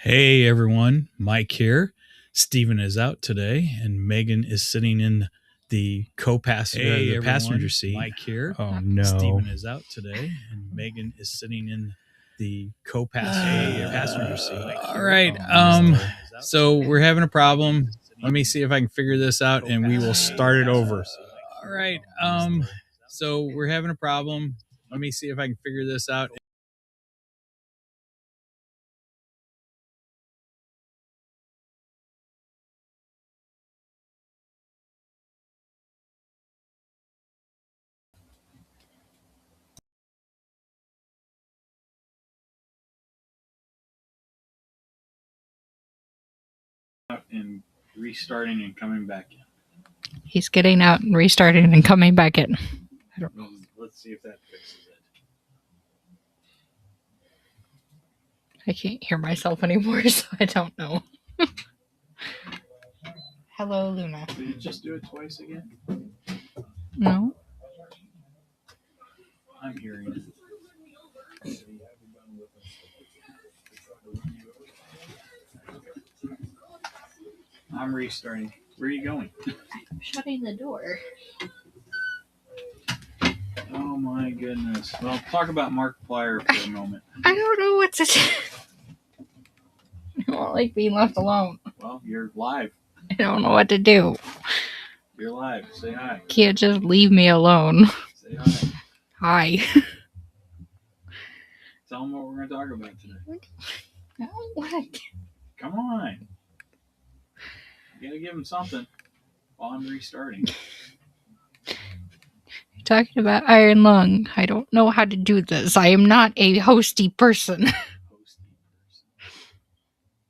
Hey everyone, Mike here. Steven is out today, and Megan is sitting in the passenger seat. Mike here. Oh no. Steven is out today, and Megan is sitting in the passenger seat. All right. So we're having a problem. Let me see if I can figure this out, and we will start it over. All right. So we're having a problem. Let me see if I can figure this out. And restarting and coming back in. He's getting out and restarting and coming back in. I don't know. Let's see if that fixes it. I can't hear myself anymore, so I don't know. Hello, Luna. Did you just do it twice again? No? I'm hearing it. I'm restarting. Where are you going? I'm shutting the door. Oh my goodness. Well, talk about Markiplier for a moment. I don't know what to do. I don't like being left alone. Well, you're live. I don't know what to do. You're live. Say hi. Can't just leave me alone. Say hi. Hi. Tell them what we're going to talk about today. I don't want to. Come on. You got to give them something while I'm restarting. You're talking about Iron Lung. I don't know how to do this. I am not a hosty person.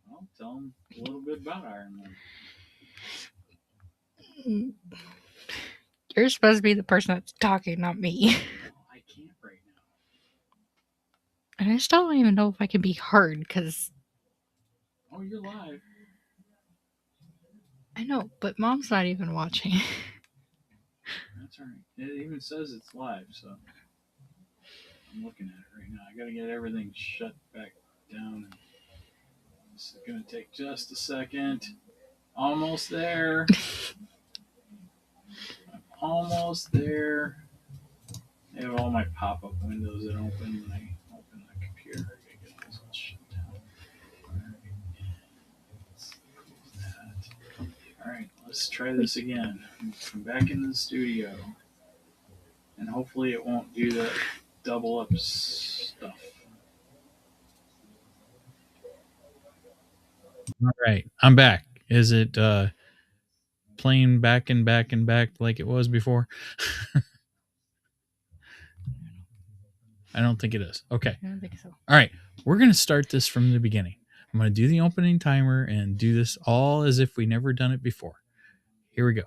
Well, tell them a little bit about Iron Man. You're supposed to be the person that's talking, not me. I can't right now. And I still don't even know if I can be heard, because... Oh, you're live. I know, but Mom's not even watching. That's all right. It even says it's live, so I'm looking at it right now. I got to get everything shut back down. This is going to take just a second. Almost there. I'm almost there. I have all my pop-up windows that open when I open the computer. I gotta get this one shut down. Alright, let's try this again. I'm back in the studio. And hopefully it won't do the double up stuff. All right. I'm back. Is it playing back and back and back like it was before? I don't think it is. Okay. I don't think so. All right. We're going to start this from the beginning. I'm going to do the opening timer and do this all as if we never done it before. Here we go.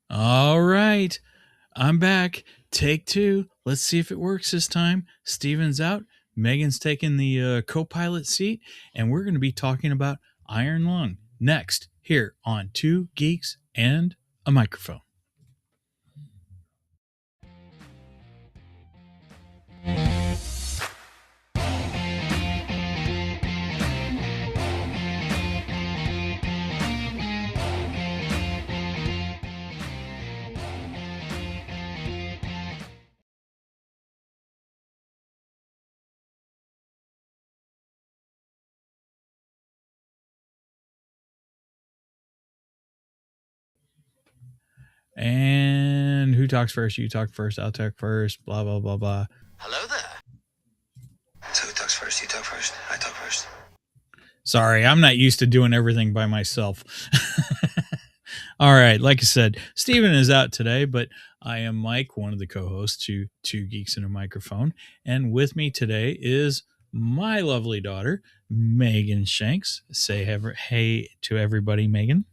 All right. I'm back. Take two. Let's see if it works this time. Steven's out. Megan's taking the co-pilot seat, and we're going to be talking about Iron Lung next here on Two Geeks and a Microphone. And who talks first? You talk first. I'll talk first. Blah, blah, blah, blah. Hello there. So who talks first? You talk first. I talk first. Sorry, I'm not used to doing everything by myself. All right. Like I said, Steven is out today, but I am Mike, one of the co-hosts to Two Geeks and a Microphone. And with me today is my lovely daughter, Megan Shanks. Say hey to everybody, Megan.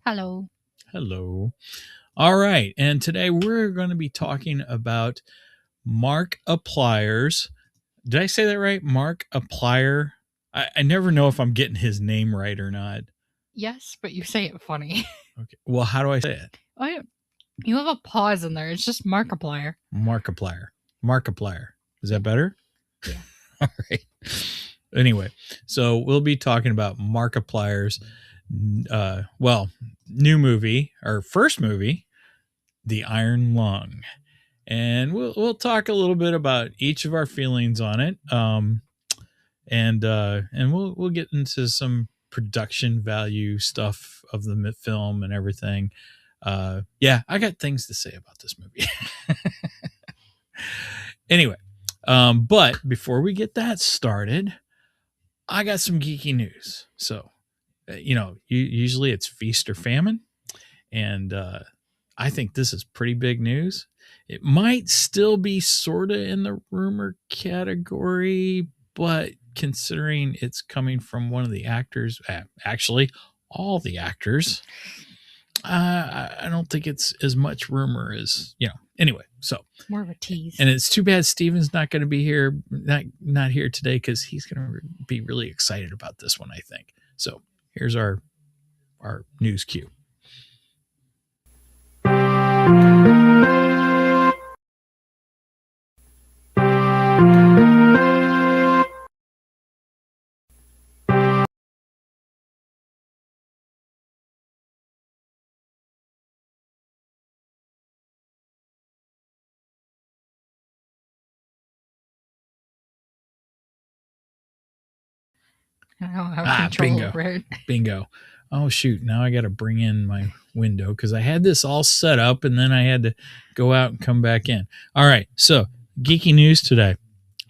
Hello. Hello. All right. And today we're going to be talking about Markiplier's. Did I say that right? Markiplier? I never know if I'm getting his name right or not. Yes, but you say it funny. Okay. Well, how do I say it? Oh, yeah. You have a pause in there. It's just Markiplier. Markiplier. Markiplier. Is that better? Yeah. All right. Anyway, so we'll be talking about Markiplier's, new movie, or first movie, The Iron Lung. And we'll talk a little bit about each of our feelings on it. And we'll get into some production value stuff of the film and everything. Yeah, I got things to say about this movie. Anyway, but before we get that started, I got some geeky news. So, usually it's feast or famine, and I think this is pretty big news. It might still be sort of in the rumor category, but considering it's coming from one of the actors, actually all the actors, I don't think it's as much rumor as, anyway. So More of a tease. and it's too bad Steven's not going to be here, not here today, because he's going to be really excited about this one, I think. So here's our news cue. I don't have control bingo. over it. Bingo. Oh, shoot. Now I got to bring in my window because I had this all set up and then I had to go out and come back in. All right. So, geeky news today.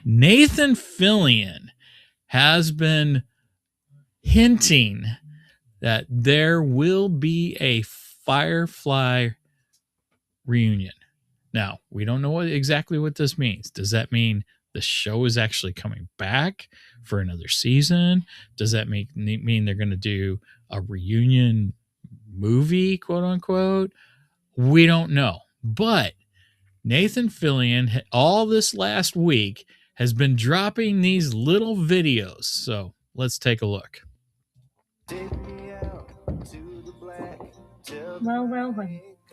Nathan Fillion has been hinting that there will be a Firefly reunion. Now, we don't know exactly what this means. Does that mean the show is actually coming back for another season? Does that mean they're going to do a reunion movie, quote unquote? We don't know. But Nathan Fillion, all this last week, has been dropping these little videos. So let's take a look. Well.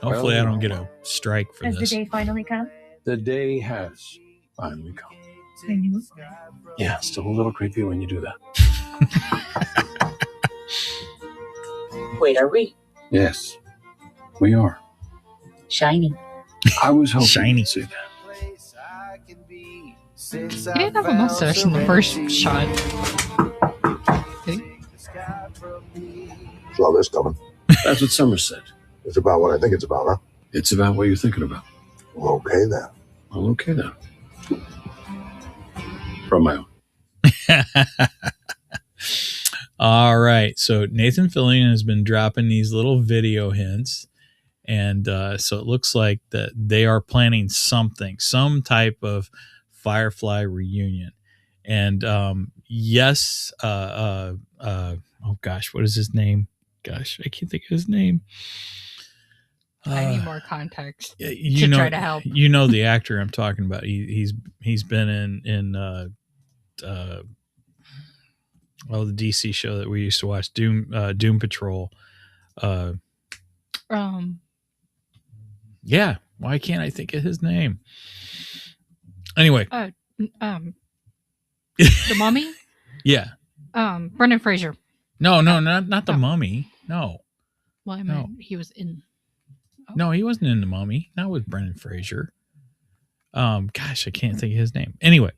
Hopefully I don't get a strike for Has this. the day finally come? The day has finally come. I knew it. Yeah, still a little creepy when you do that. Wait, are we? Yes, we are. Shiny. I was hoping Shiny. you'd see that. He didn't have a mustache in the first shot. Did he? Saw this coming. That's what Summer said. It's about what I think it's about, huh? It's about what you're thinking about. Well, okay then. Well, okay then. From my own. All right. So Nathan Fillion has been dropping these little video hints. And so it looks like that they are planning something, some type of Firefly reunion. And yes, oh gosh, what is his name? Gosh, I can't think of his name. I need more context You to know, try to help. You know the actor I'm talking about. He's been in the DC show that we used to watch, Doom Patrol. Yeah, why can't I think of his name? Anyway, The Mummy. yeah. Brendan Fraser. No, not the Oh. Mummy. No, Well, I meant he was in. Oh. no, he wasn't in the Mummy. Not with Brendan Fraser. Gosh, I can't think of his name. Anyway,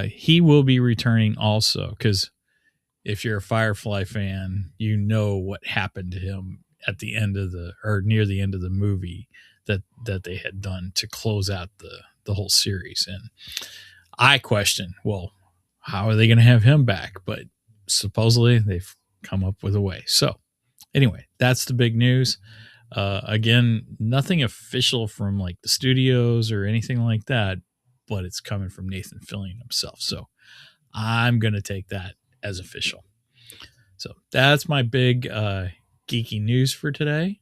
he will be returning also, because if you're a Firefly fan, you know what happened to him at the end of near the end of the movie that they had done to close out the whole series. And I question, well, how are they going to have him back? But supposedly they've come up with a way. So anyway, that's the big news. Again, nothing official from like the studios or anything like that, but it's coming from Nathan Fillion himself. So I'm going to take that as official. So that's my big geeky news for today.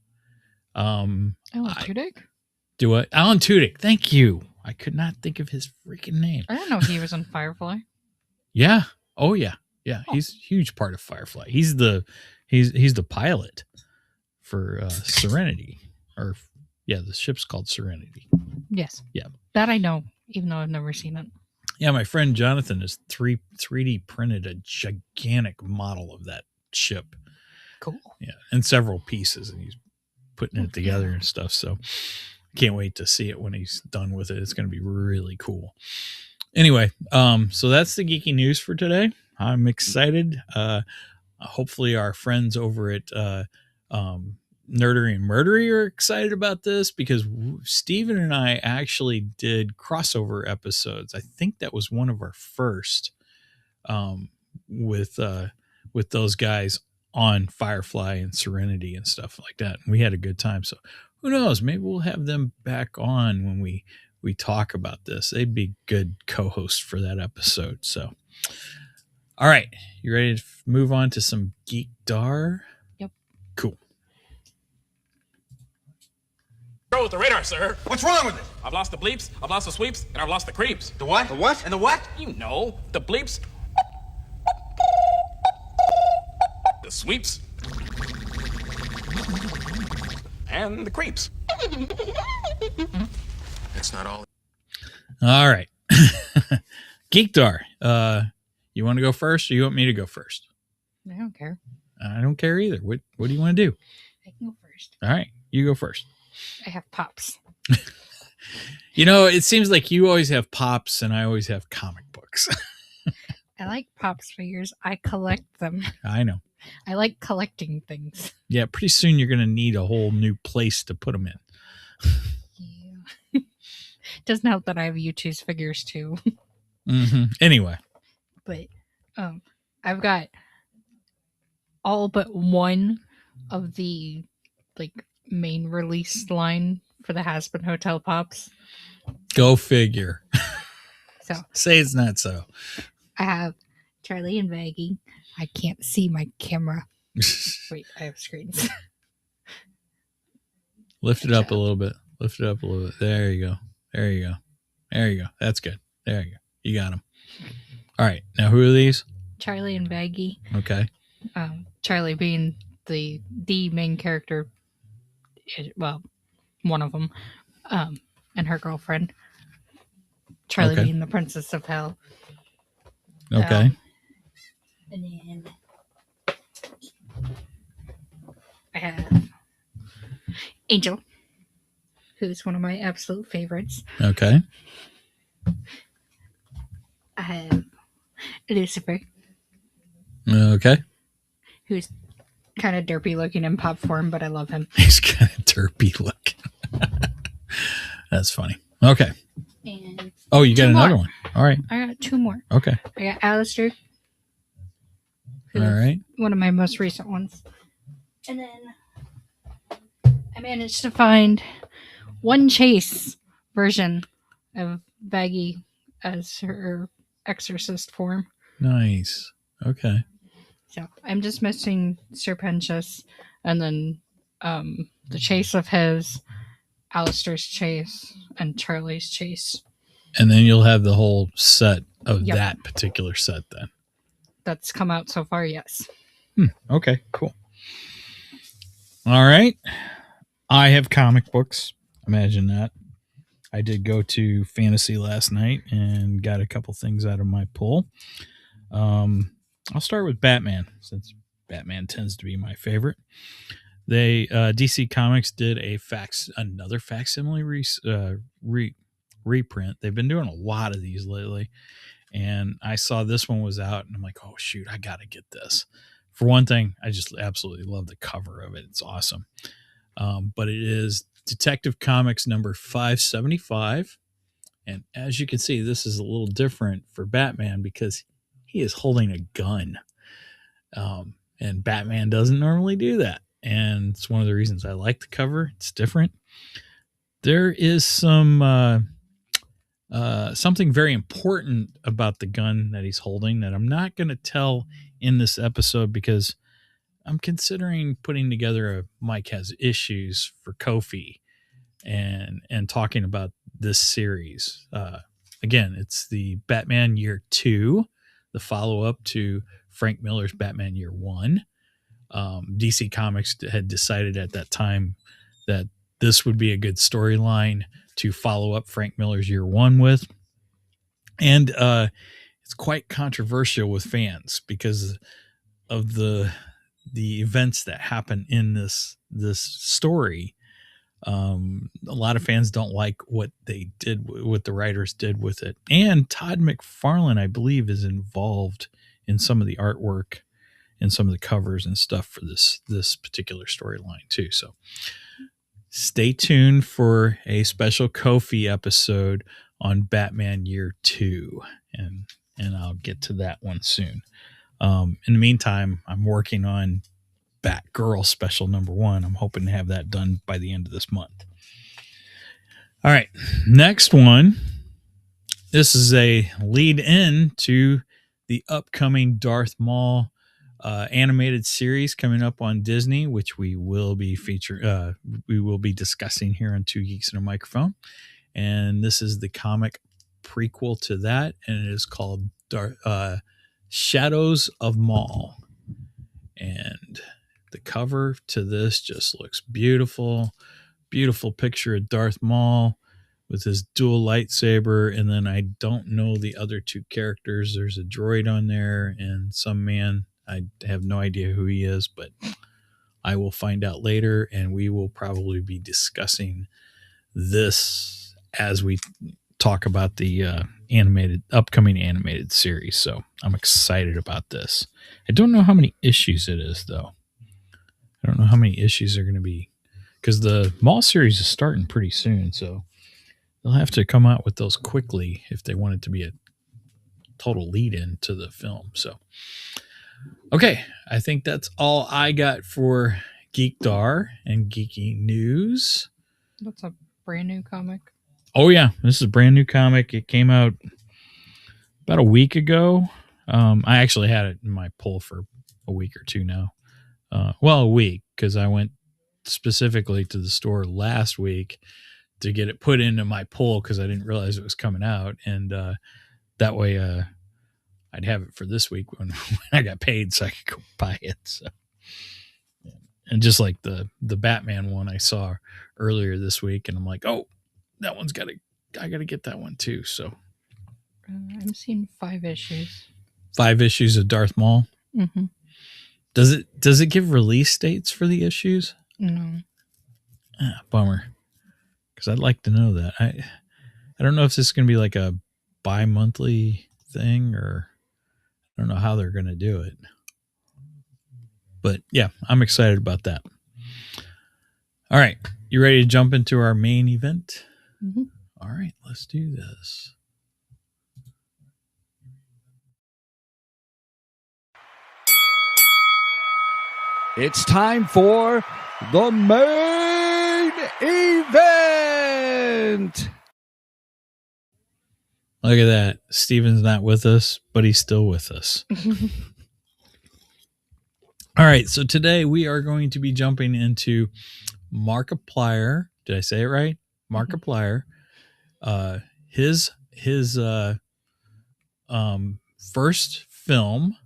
Alan Tudyk? Do what? Alan Tudyk. Thank you. I could not think of his freaking name. I didn't know he was in Firefly. Yeah. Oh yeah. Yeah. Oh. He's a huge part of Firefly. He's the pilot for Serenity. Or yeah, the ship's called Serenity. Yes. Yeah. That I know, even though I've never seen it. Yeah, my friend Jonathan has 3D printed a gigantic model of that ship. Cool. Yeah, and several pieces, and he's putting it together and stuff. So can't wait to see it when he's done with it. It's going to be really cool. Anyway, so that's the geeky news for today. I'm excited. Hopefully our friends over at Nerdery and Murdery are excited about this, because Steven and I actually did crossover episodes. I think that was one of our first with those guys on Firefly and Serenity and stuff like that. And we had a good time. So who knows? Maybe we'll have them back on when we talk about this. They'd be good co-hosts for that episode. So, all right, you ready to move on to some Geek Dar? Yep. Cool. With the radar, sir. What's wrong with it? I've lost the bleeps, I've lost the sweeps, and I've lost the creeps. The what? The what? And the what? You know, the bleeps, the sweeps, and the creeps. It's not all. All right. Geekdar, you want to go first, or you want me to go first? I don't care. I don't care either. What do you want to do? I can go first. All right, you go first. I have pops. You know, it seems like you always have pops and I always have comic books. I like pops figures. I collect them. I know. I like collecting things. Yeah, pretty soon you're going to need a whole new place to put them in. Yeah. Doesn't help that I have U2's figures too. Mm-hmm. Anyway. But I've got all but one of the main release line for the Hazbin Hotel Pops. Go figure. So say it's not so. I have Charlie and Maggie. I can't see my camera. Wait, I have screens. Lift it up a little bit. Lift it up a little bit. There you go. There you go. There you go. That's good. There you go. You got them. All right. Now, who are these? Charlie and Maggie. Okay. Charlie being the main character. Well, one of them. And her girlfriend. Charlie being the Princess of Hell. Okay. And then I have Angel, who's one of my absolute favorites. Okay. I have Lucifer, Okay. who's kind of derpy looking in pop form, but I love him. He's kind of derpy looking. That's funny. Okay. And oh, you got another one. All right. I got two more. Okay. I got Alistair. All right. One of my most recent ones. And then I managed to find one Chase version of Baggy as her exorcist form. Nice. Okay. So I'm just missing Serpentius and then the Chase of his, Alistair's Chase, and Charlie's Chase. And then you'll have the whole set of Yep. that particular set then. That's come out so far, yes. Okay, cool. All right. I have comic books. Imagine that. I did go to Fantasy last night and got a couple things out of my pull. I'll start with Batman, since Batman tends to be my favorite. They DC Comics did another facsimile reprint. They've been doing a lot of these lately, and I saw this one was out, and I'm like, oh shoot, I gotta get this. For one thing, I just absolutely love the cover of it. It's awesome. But it is Detective Comics number 575, and as you can see, this is a little different for Batman because he is holding a gun, and Batman doesn't normally do that. And it's one of the reasons I like the cover. It's different. There is some something very important about the gun that he's holding that I'm not going to tell in this episode because I'm considering putting together a Mike Has Issues for Kofi and talking about this series. Again, it's the Batman Year 2, the follow-up to Frank Miller's Batman Year 1. DC Comics had decided at that time that this would be a good storyline to follow up Frank Miller's Year 1 with. And it's quite controversial with fans because of the events that happen in this story. A lot of fans don't like what they did, what the writers did with it. And Todd McFarlane, I believe, is involved in some of the artwork and some of the covers and stuff for this particular storyline too. So stay tuned for a special Kofi episode on Batman Year 2, and I'll get to that one soon. In the meantime, I'm working on Batgirl Special number 1. I'm hoping to have that done by the end of this month. All right, next one. This is a lead in to the upcoming Darth Maul animated series coming up on Disney, which we will be discussing here on Two Geeks and a Microphone. And this is the comic prequel to that, and it is called Shadows of Maul. And the cover to this just looks beautiful. Beautiful picture of Darth Maul with his dual lightsaber. And then I don't know the other two characters. There's a droid on there and some man. I have no idea who he is, but I will find out later. And we will probably be discussing this as we talk about the upcoming animated series. So I'm excited about this. I don't know how many issues it is, though. I don't know how many issues are going to be, because the Maul series is starting pretty soon, so they'll have to come out with those quickly if they want it to be a total lead-in to the film. So, okay, I think that's all I got for Geekdar and Geeky News. That's a brand new comic. Oh, yeah, this is a brand new comic. It came out about a week ago. I actually had it in my pull for a week or two now. A week, because I went specifically to the store last week to get it put into my pull because I didn't realize it was coming out. And that way I'd have it for this week when I got paid so I could go buy it. So, and just like the Batman one I saw earlier this week, and I'm like, oh, that one's I got to get that one too. So I'm seeing 5 issues. 5 issues of Darth Maul. Mm-hmm. Does it give release dates for the issues? No. Bummer. Because I'd like to know that. I don't know if this is going to be like a bi-monthly thing, or I don't know how they're going to do it. But yeah, I'm excited about that. All right. You ready to jump into our main event? Mm-hmm. All right, let's do this. It's time for the main event. Look at that. Steven's not with us, but he's still with us. All right, so today we are going to be jumping into Markiplier. Did I say it right? Markiplier. His first film,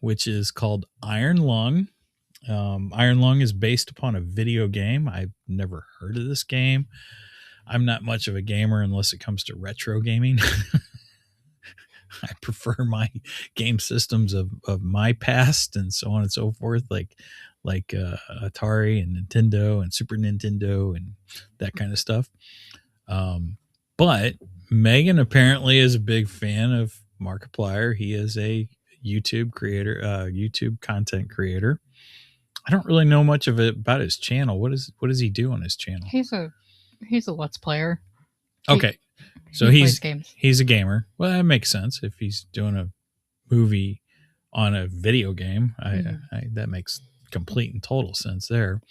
which is called Iron Lung. Iron Lung is based upon a video game. I've never heard of this game. I'm not much of a gamer unless it comes to retro gaming. I prefer my game systems of my past and so on and so forth, like Atari and Nintendo and Super Nintendo and that kind of stuff. But Megan apparently is a big fan of Markiplier. He is a YouTube creator, YouTube content creator. I don't really know much of it about his channel. What does he do on his channel? He's a Let's Player. Okay. So he plays games. He's a gamer. Well, that makes sense if he's doing a movie on a video game. That makes complete and total sense there.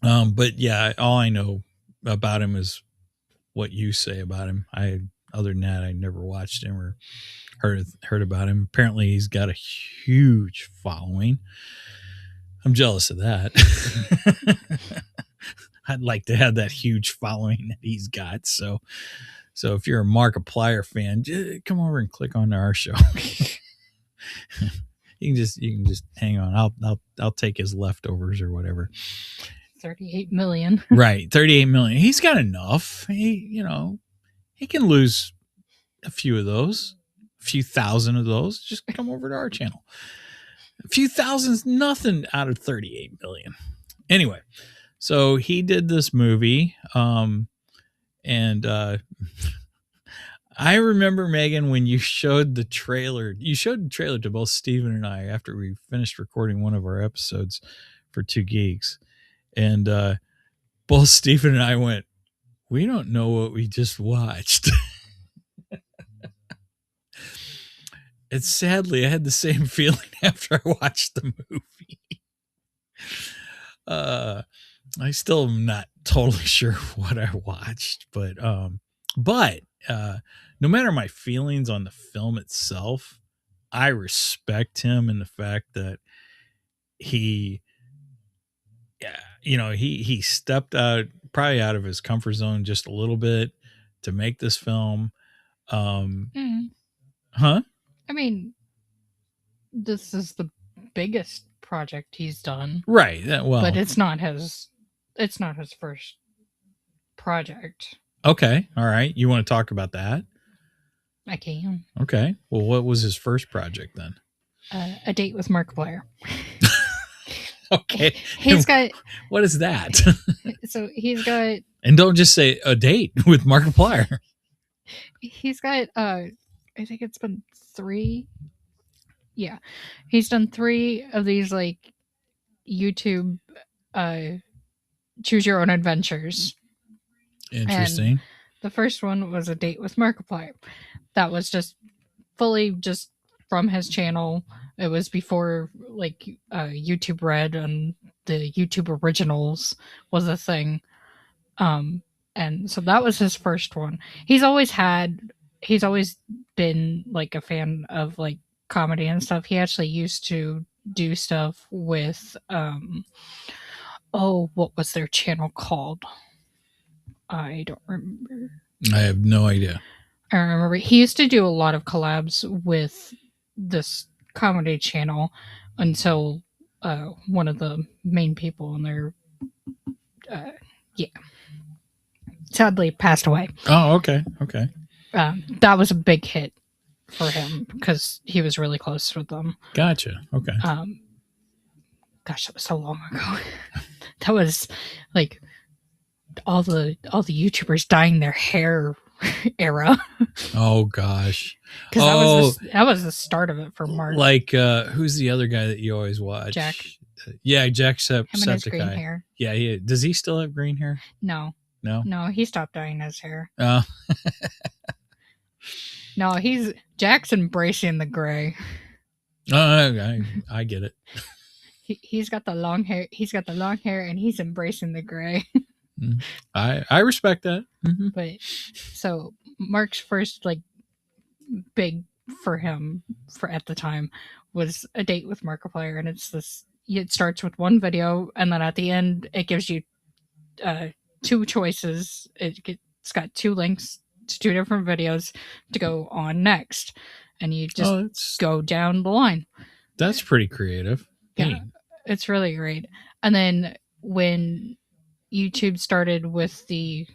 But yeah, all I know about him is what you say about him. Other than that, I never watched him or heard about him. Apparently, he's got a huge following. I'm jealous of that. I'd like to have that huge following that he's got. So if you're a Markiplier fan, come over and click on our show. You can just hang on. I'll take his leftovers or whatever. 38 million. Right, 38 million. He's got enough. He can lose a few of those, a few thousand of those. Just come over to our channel. A few thousand's nothing out of 38 million. Anyway, so he did this movie, and I remember, Megan, when you showed the trailer. You showed the trailer to both Steven and I after we finished recording one of our episodes for Two Geeks, and both Steven and I went, "We don't know what we just watched." And sadly, I had the same feeling after I watched the movie. I still am not totally sure what I watched, but no matter my feelings on the film itself, I respect him in the fact that he stepped probably out of his comfort zone just a little bit to make this film. Huh? I mean, this is the biggest project he's done, right? But it's not his first project. Okay, all right. You want to talk about that? I can. Okay. Well, what was his first project then? A Date with Markiplier. Okay. He's got. What is that? So he's got. And don't just say a date with Markiplier. He's got. I think it's been 3. Yeah, he's done 3 of these like YouTube choose your own adventures. Interesting. And the first one was A Date with Markiplier. That was just fully just from his channel. It was before like YouTube Red and the YouTube Originals was a thing. And so that was his first one. He's always been like a fan of like comedy and stuff. He actually used to do stuff with what was their channel called? I don't remember. I have no idea. I remember he used to do a lot of collabs with this comedy channel until one of the main people in there sadly passed away. Oh, okay. That was a big hit for him because he was really close with them. Gotcha. Okay. Gosh, that was so long ago. That was like all the YouTubers dyeing their hair era. Oh gosh. Because that was the start of it for Mark. Like who's the other guy that you always watch? Jack. Yeah, Jacksepticeye. Him and his green hair. Yeah, does he still have green hair? No, he stopped dyeing his hair. Oh. No, Jack's embracing the gray. I get it. He's got the long hair. He's got the long hair, and he's embracing the gray. I respect that. Mm-hmm. But so Mark's first like big for him at the time was A Date with Markiplier, and it's this. It starts with one video, and then at the end, it gives you 2 choices. It's got 2 links to 2 different videos to go on next, and you just go down the line. That's pretty creative. Yeah, it's really great. And then when YouTube started with the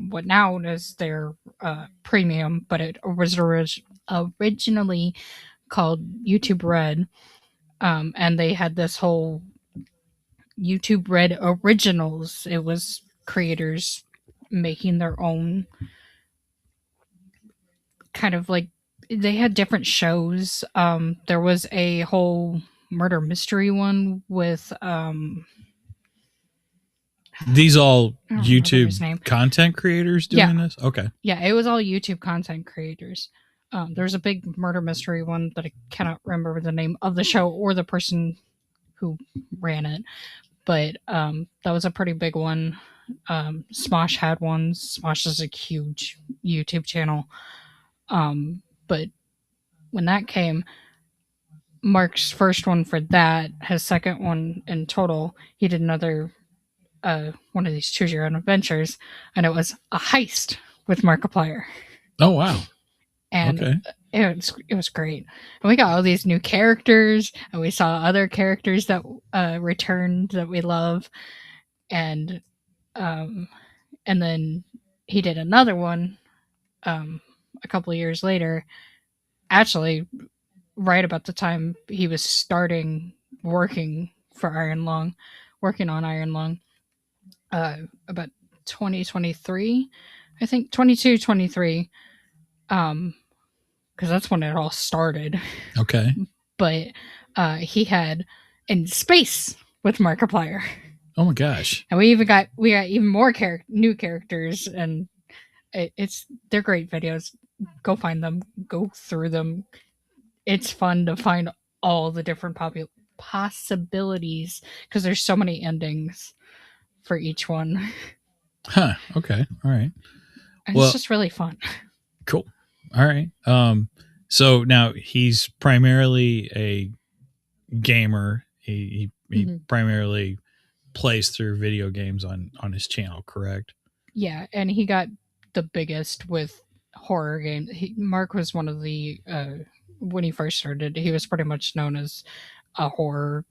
what now is their premium, but it was originally called YouTube Red, and they had this whole YouTube Red Originals. It was creators making their own kind of like, they had different shows. There was a whole murder mystery one with these all YouTube content creators doing this? Okay. Yeah, it was all YouTube content creators. There's a big murder mystery one that I cannot remember the name of the show or the person who ran it, but that was a pretty big one. Smosh had one. Smosh is a huge YouTube channel. But when that came, Mark's first one for that, his second one in total, he did another one of these choose your own adventures, and it was a heist with Markiplier. Oh wow. And Okay. it was great. And we got all these new characters, and we saw other characters that returned that we love. And then he did another one a couple of years later, actually right about the time he was starting working for Iron Lung, working on Iron Lung, about 2023, I think 22, 23, because that's when it all started. Okay. But he had In Space with Markiplier. Oh my gosh. And we got even more new characters, and they're great videos. Go find them, go through them. It's fun to find all the different possibilities because there's so many endings for each one. Huh. Okay. All right. And Well- it's just really fun. Cool. All right. So now he's primarily a gamer. He Mhm. primarily plays through video games on his channel, correct? Yeah, and he got the biggest with horror games. Mark was one of the when he first started, he was pretty much known as a horror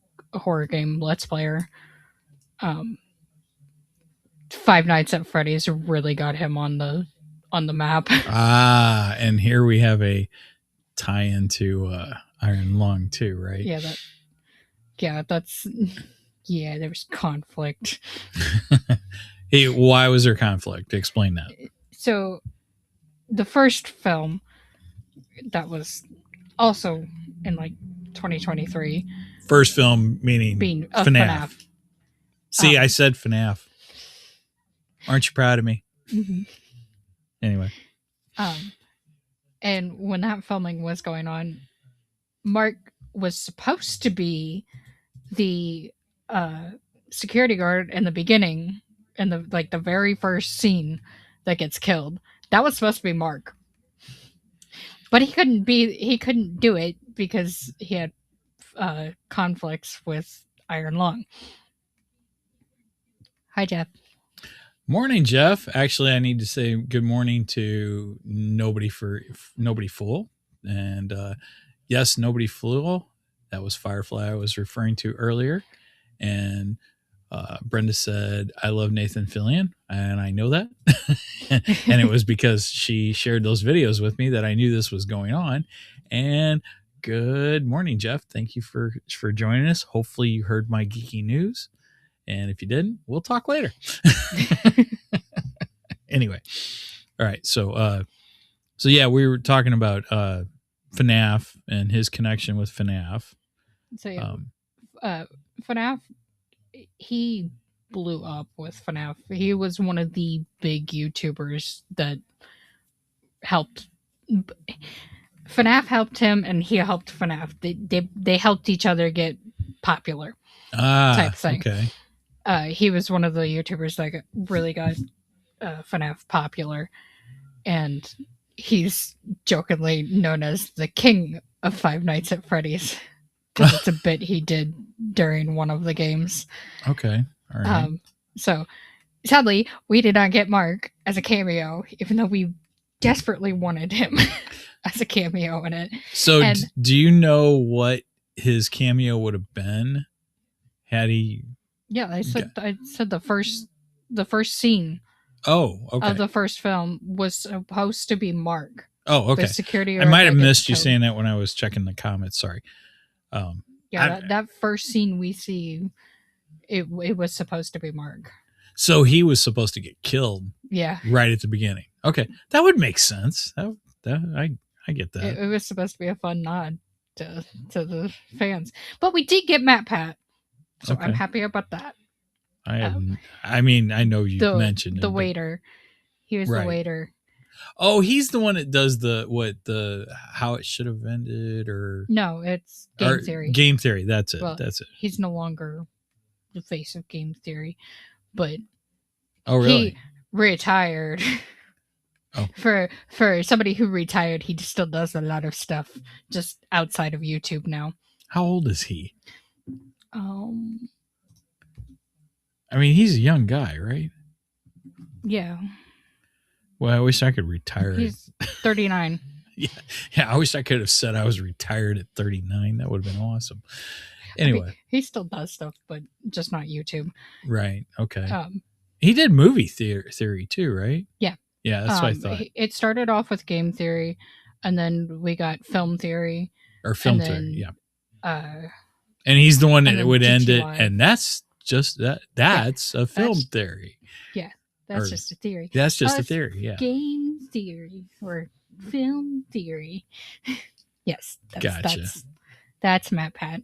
game let's player. Five Nights at Freddy's really got him on the map. Ah, and here we have a tie into Iron Lung too, right? There was conflict. Hey, why was there conflict? Explain that. So the first film that was also in like 2023 First film meaning being FNAF. See, Um, I said FNAF. Aren't you proud of me? Mhm. Anyway. And when that filming was going on, Mark was supposed to be the security guard in the beginning, in the very first scene that gets killed. That was supposed to be Mark, but he couldn't do it because he had conflicts with Iron Lung. Hi, Jeff. Morning, Jeff. Actually, I need to say good morning to Nobody Fool. And yes, Nobody Fool. That was Firefly I was referring to earlier. And Brenda said, I love Nathan Fillion. And I know that. And it was because she shared those videos with me that I knew this was going on. And good morning, Jeff. Thank you for joining us. Hopefully you heard my geeky news. And if you didn't, we'll talk later. Anyway. All right. So yeah, we were talking about FNAF and his connection with FNAF. So yeah, FNAF, he blew up with FNAF. He was one of the big YouTubers that helped. FNAF helped him, and he helped FNAF. They helped each other get popular. Type thing. Okay. He was one of the YouTubers that really got FNAF popular, and he's jokingly known as the king of Five Nights at Freddy's because it's a bit he did during one of the games. Okay. All right. So sadly, we did not get Mark as a cameo, even though we desperately wanted him as a cameo in it. So do you know what his cameo would have been had he? Yeah, I said the first scene. Oh, okay. Of the first film was supposed to be Mark. Oh, okay. The security. I might have missed you saying that when I was checking the comments. Sorry. That first scene we see, it was supposed to be Mark. So he was supposed to get killed. Yeah. Right at the beginning. Okay, that would make sense. I get that. It was supposed to be a fun nod to the fans, but we did get Matt Pat, so Okay. I'm happy about that. I mean, I know you mentioned the waiter. He was the waiter. Oh, he's the one that does how it should have ended, or no, it's Game Theory. Game Theory. That's it. Well, that's it. He's no longer the face of Game Theory, but Oh, really? He retired. Oh. For somebody who retired, he still does a lot of stuff just outside of YouTube now. How old is he? I mean, he's a young guy, right? Yeah. Well, I wish I could retire. He's 39. Yeah, I wish I could have said I was retired at 39. That would have been awesome. Anyway, I mean, he still does stuff, but just not YouTube. Right. Okay. He did movie theory too, right? Yeah. Yeah, that's what I thought. It started off with game theory, and then we got film theory. Or film theory, yeah. And he's the one that would GTY. end it, and that's just that. That's a film theory. Yeah, that's just a theory. That's just a theory. Yeah. Game theory or film theory. Yes, Gotcha. That's Matt Pat.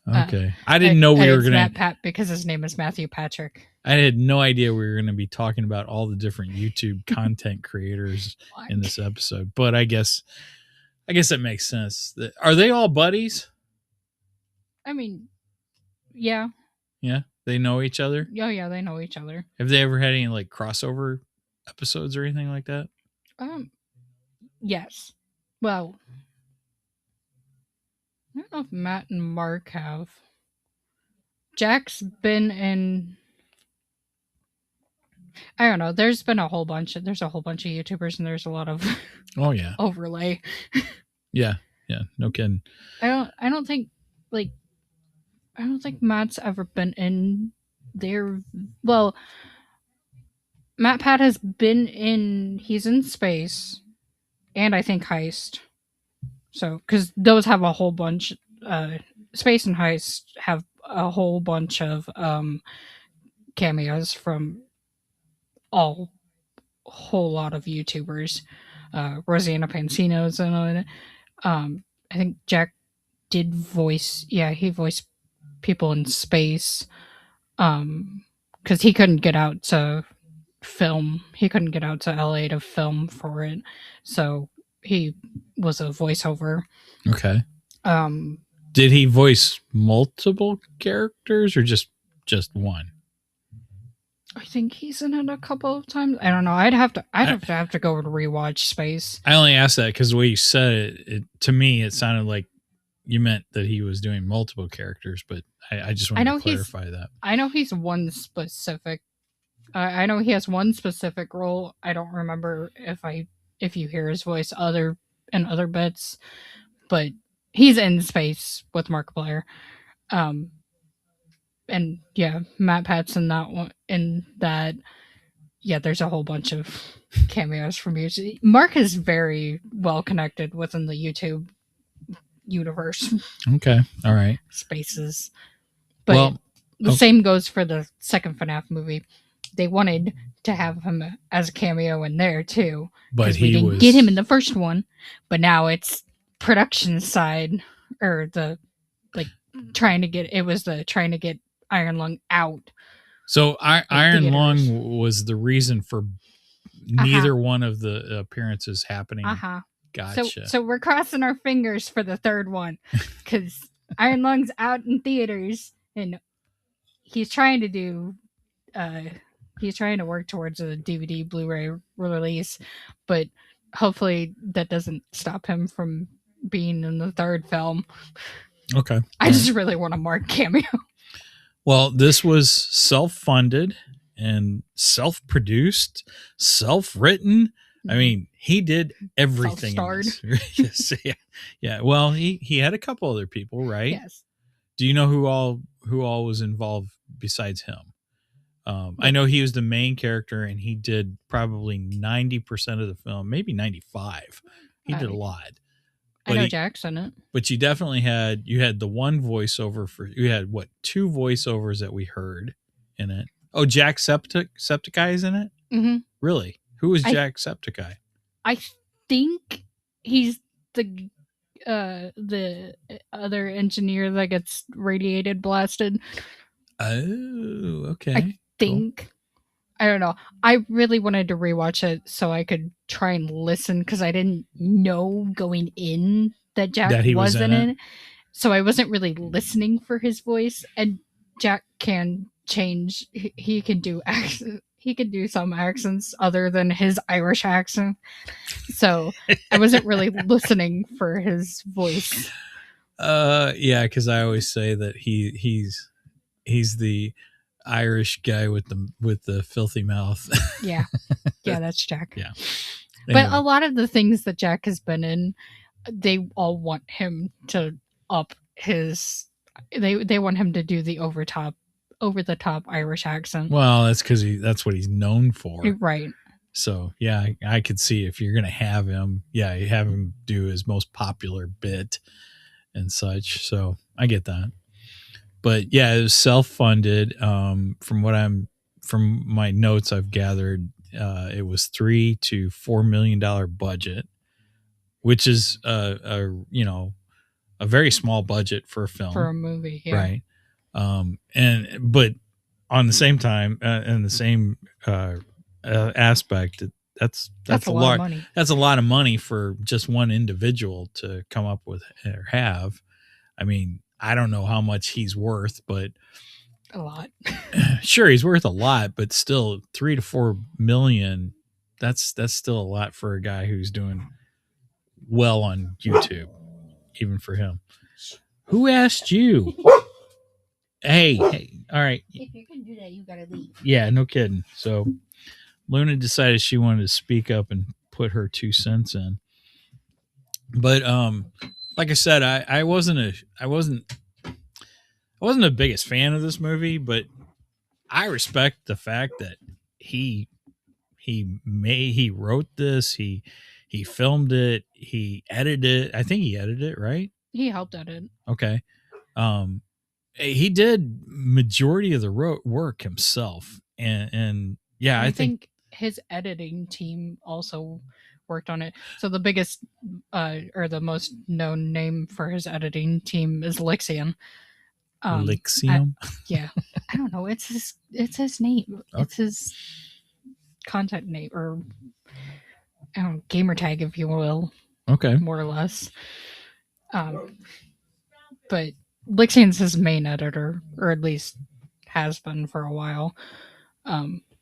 Okay, I didn't know we were gonna Matt Pat because his name is Matthew Patrick. I had no idea we were going to be talking about all the different YouTube content creators in this episode, but I guess that makes sense. Are they all buddies? I mean, yeah. Yeah, they know each other. Oh, yeah, they know each other. Have they ever had any like crossover episodes or anything like that? Yes. Well, I don't know if Matt and Mark have. Jack's been in. I don't know. There's a whole bunch of YouTubers, and there's a lot of overlay. Yeah, no kidding. I don't think Matt's ever been in there. Well, Matt Pat has been in. He's in Space, and I think Heist. So, because those have a whole bunch. Space and Heist have a whole bunch of cameos from a whole lot of YouTubers. Rosanna Pansino's in it. I think Jack did voice. Yeah, he voiced people in Space. Because he couldn't get out to film. He couldn't get out to LA to film for it, so he was a voiceover. Okay. Did he voice multiple characters or just one? I think he's in it a couple of times. I don't know. I'd have to go to rewatch Space. I only asked that because the way you said it, to me, it sounded like you meant that he was doing multiple characters, but I just wanted to clarify that. I know he's one specific. I know he has one specific role. I don't remember if you hear his voice in other bits, but he's in Space with Markiplier. And yeah, Matt Pat's in that one. In that, yeah, there's a whole bunch of cameos from YouTube. Mark is very well connected within the YouTube universe. Okay, all right. Spaces, but the same goes for the second FNAF movie. They wanted to have him as a cameo in there too, but we didn't get him in the first one. But now it's production side or trying to get Iron Lung out. So Iron Lung was the reason for neither one of the appearances happening. Gotcha. So we're crossing our fingers for the third one because Iron Lung's out in theaters and he's trying to work towards a DVD Blu-ray release, but hopefully that doesn't stop him from being in the third film. Okay. I just really want a Mark cameo. Well, this was self-funded and self-produced, self-written. I mean, he did everything. Self-starred. Yeah. Well, he had a couple other people, right? Yes. Do you know who all was involved besides him? I know he was the main character, and he did probably 90% of the film, maybe 95. He did a lot. I know Jack's in it. But you definitely had the one voiceover you had two voiceovers that we heard in it. Oh, Jack Septiceye is in it? Mm-hmm. Really? Who was Jack Septiceye? I think he's the other engineer that gets radiated blasted. Oh, okay. I think. Cool. I don't know. I really wanted to rewatch it so I could try and listen because I didn't know going in that Jack wasn't in it. So I wasn't really listening for his voice. And Jack can change. He can do he could do some accents other than his Irish accent. So I wasn't really listening for his voice. Yeah, because I always say that he's the Irish guy with the filthy mouth. Yeah. Yeah, that's Jack. Yeah. But Anyway. a lot of the things that Jack has been in, they all want him to up his. They want him to do the over the top Irish accent. Well, that's because that's what he's known for. Right. So yeah, I could see if you're gonna have him, you have him do his most popular bit and such. So I get that. But yeah, it was self-funded. From my notes I've gathered, it was $3 to $4 million budget, which is a very small budget for a film, For a movie, yeah. right? But on the same time, in the same aspect, that's a lot of money. That's a lot of money for just one individual to come up with or have. I mean, I don't know how much he's worth, but a lot. Sure, he's worth a lot, but still, $3 to $4 million. That's still a lot for a guy who's doing well on YouTube, even for him. Who asked you? Hey, all right. If you can do that, you gotta leave. Yeah, no kidding. So Luna decided she wanted to speak up and put her 2 cents in. But like I said, I wasn't the biggest fan of this movie, but I respect the fact that he wrote this, he filmed it, he edited it. I think he edited it, right? He helped edit. Okay. He did majority of the work himself, and yeah, I think his editing team also worked on it. So the biggest or the most known name for his editing team is Lixium. Lixium? Yeah. I don't know. It's his name. Okay. It's his content name, or I don't know, gamer tag, if you will. Okay. More or less. But Lixium's his main editor, or at least has been for a while.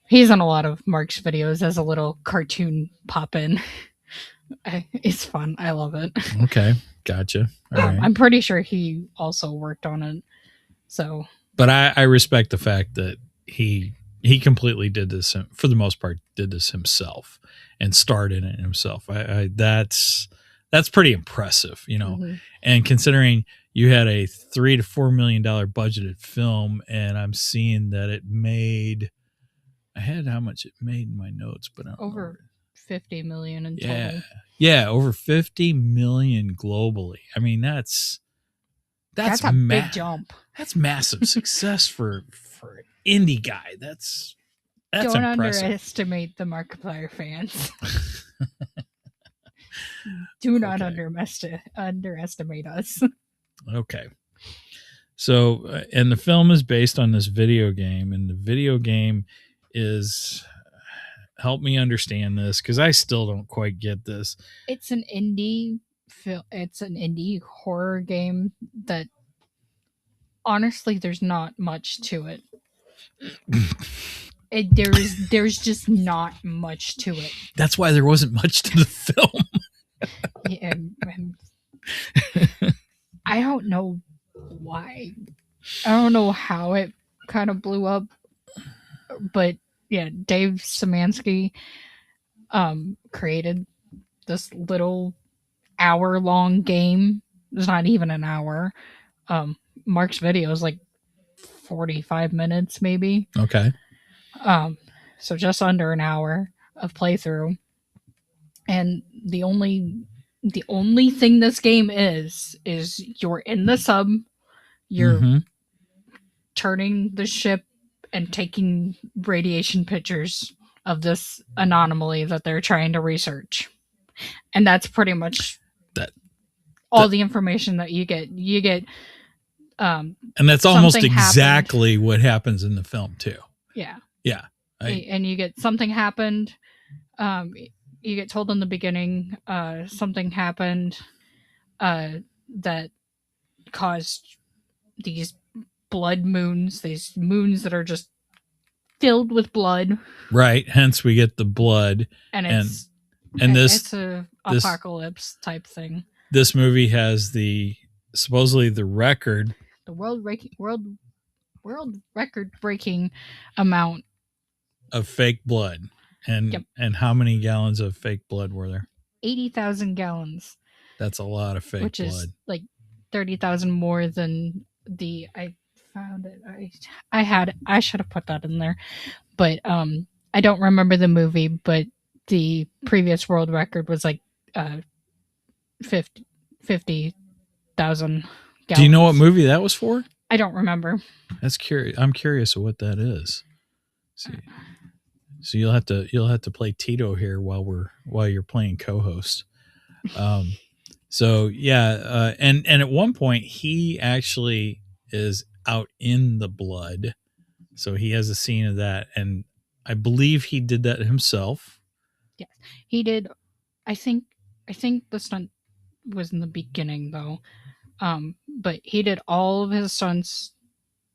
He's on a lot of Mark's videos as a little cartoon pop-in. It's fun. I love it. Okay. Gotcha. All right. I'm pretty sure he also worked on it. So, but I respect the fact that he completely did this, for the most part, did this himself and starred in it himself. That's pretty impressive, Mm-hmm. And considering you had a $3 to $4 million budgeted film, and I'm seeing that it made, I had how much it made in my notes, but I don't over know. 50 million in total. Yeah, over 50 million globally. I mean, that's a big jump. That's massive success for an indie guy. That's Don't impressive. Underestimate the Markiplier fans. Do not underestimate us. Okay. So, and the film is based on this video game, and the video game is, help me understand this, because I still don't quite get this. It's an indie film. It's an indie horror game that, honestly, there's not much to it. There's just not much to it. That's why there wasn't much to the film. Yeah, I don't know why. I don't know how it kind of blew up, but yeah, Dave Szymanski created this little hour-long game. It's not even an hour. Mark's video is like 45 minutes, maybe. Okay. So just under an hour of playthrough, and the only thing this game is you're in the sub, you're turning the ship and taking radiation pictures of this anomaly that they're trying to research, and that's pretty much all the information that you get. And that's almost exactly what happens in the film too. Yeah. And you get something happened. You get told in the beginning something happened that caused these blood moons, these moons that are just filled with blood, Right. Hence we get the blood. and And- it's And it's a this- apocalypse type thing. this movie has supposedly the record. The world record breaking amount Of fake blood. And Yep. and how many gallons of fake blood were there? 80,000 gallons, That's a lot of fake which blood. is like 30,000 more than I found it. I should have put that in there, but I don't remember the movie, but the previous world record was like 50,000 gallons. Do you know what movie that was for? I don't remember. That's curious. I'm curious of what that is. See. So you'll have to play Tito here while you're playing co-host. So yeah, and at one point he actually is out in the blood, so he has a scene of that, and I believe he did that himself. Yes, he did. I think the stunt was in the beginning though, but he did all of his stunts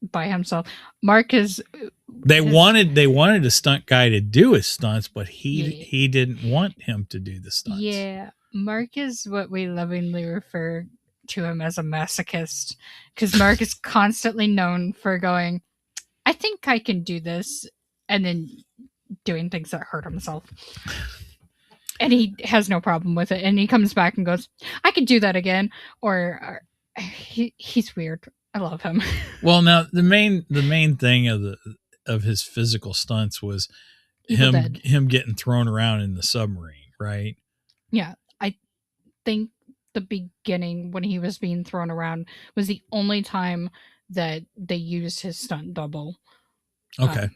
by himself. Mark is. They wanted a stunt guy to do his stunts, but he didn't want him to do the stunts. Yeah, Mark is what we lovingly refer to him as a masochist, because Mark is constantly known for going, I think I can do this, and then doing things that hurt himself. And he has no problem with it, and he comes back and goes, I could do that again, or he's weird. I love him. Well, now the main thing of his physical stunts was him getting thrown around in the submarine, right? Yeah, I think the beginning when he was being thrown around was the only time that they used his stunt double. Okay.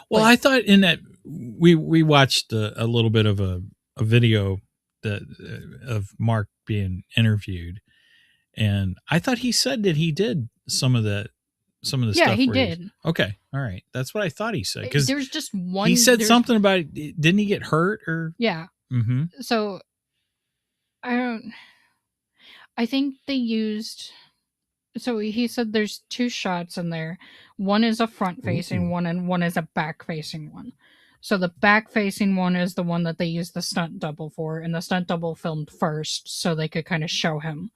Well, I thought in that we watched a little bit of a video of Mark being interviewed, and I thought he said that he did some of the stuff. Yeah, he where did. Okay, all right, that's what I thought he said, because there's just one. He said something about it. Didn't he get hurt or? Yeah. Mm-hmm. So I think they used. So he said there's two shots in there. One is a front facing one, and one is a back facing one. So the back facing one is the one that they used the stunt double for, and the stunt double filmed first so they could kind of show him.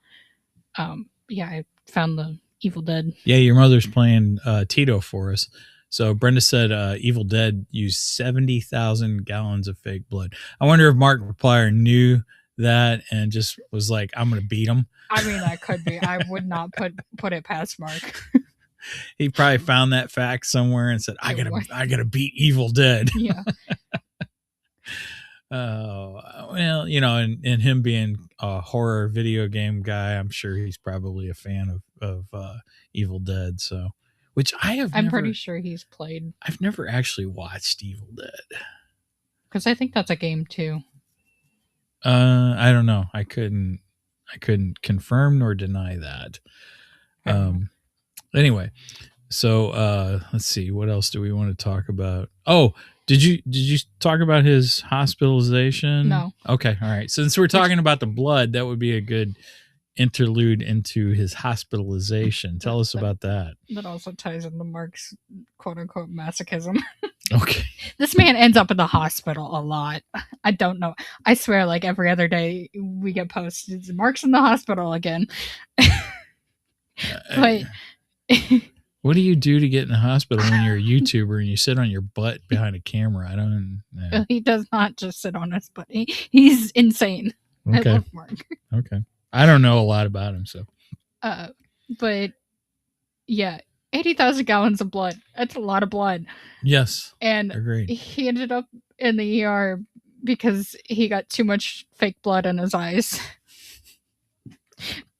Yeah, I found the Evil Dead. Yeah, your mother's playing Tito for us. So Brenda said Evil Dead used 70,000 gallons of fake blood. I wonder if Mark Replier knew that and just was like, I'm going to beat him. I mean, that could be. I would not put it past Mark. He probably found that fact somewhere and said, I gotta beat Evil Dead. Yeah. Well, and him being a horror video game guy, I'm sure he's probably a fan of Evil Dead. So, which I'm pretty sure he's played. I've never actually watched Evil Dead, because I think that's a game too. I don't know. I couldn't confirm nor deny that. Anyway, so let's see, what else do we want to talk about? Oh, did you talk about his hospitalization? No. Okay, all right. Since we're talking about the blood, that would be a good interlude into his hospitalization. Tell us about that. That also ties into Mark's quote unquote masochism. Okay. This man ends up in the hospital a lot. I don't know. I swear, like every other day we get posted, Mark's in the hospital again. But what do you do to get in the hospital when you're a YouTuber and you sit on your butt behind a camera? I don't know. He does not just sit on his butt. He's insane. Okay. I love Mark. Okay. I don't know a lot about him, so. But yeah, 80,000 gallons of blood. That's a lot of blood. Yes. And agreed. He ended up in the ER because he got too much fake blood in his eyes.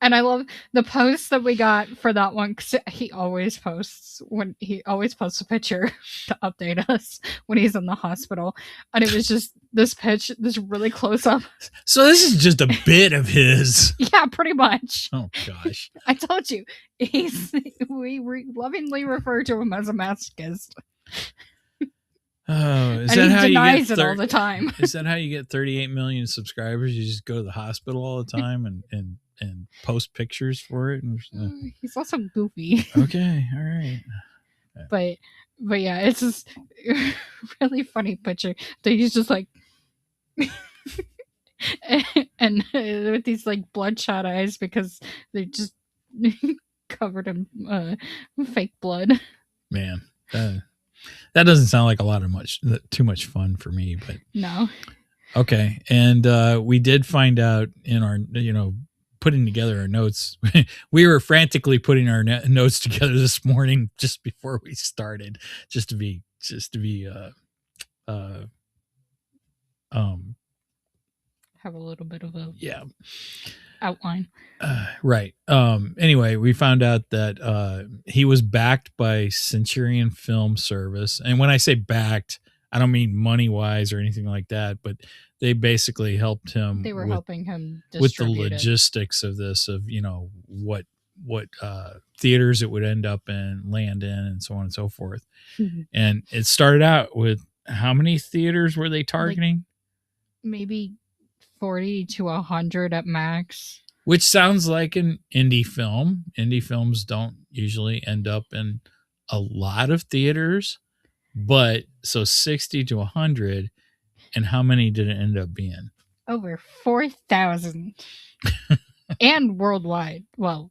And I love the post that we got for that one, because he always posts a picture to update us when he's in the hospital. And it was just this really close up. So this is just a bit of his. Yeah, pretty much. Oh gosh. I told you. We lovingly refer to him as a masochist. Oh, is and that he how denies you get it all the time. Is that how you get 38 million subscribers? You just go to the hospital all the time and post pictures for it? He's also goofy. Okay, all right. But But yeah, it's just really funny picture. So he's just like, and with these like bloodshot eyes because they're just covered in fake blood. Man, that doesn't sound like too much fun for me. But No, okay, and we did find out in our putting together our notes. We were frantically putting our notes together this morning just before we started, just to be have a little bit of a yeah. outline. Right. Anyway, we found out that he was backed by Centurion Film Service. And when I say backed, I don't mean money wise or anything like that, but they basically helped him They were helping him with the distribute it. logistics of this, of, what theaters it would end up in, land in, and so on and so forth. And it started out with how many theaters were they targeting? Maybe 40 to 100 at max. Which sounds like an indie film. Indie films don't usually end up in a lot of theaters, but so 60 to 100. And how many did it end up being? Over 4,000. And worldwide. Well,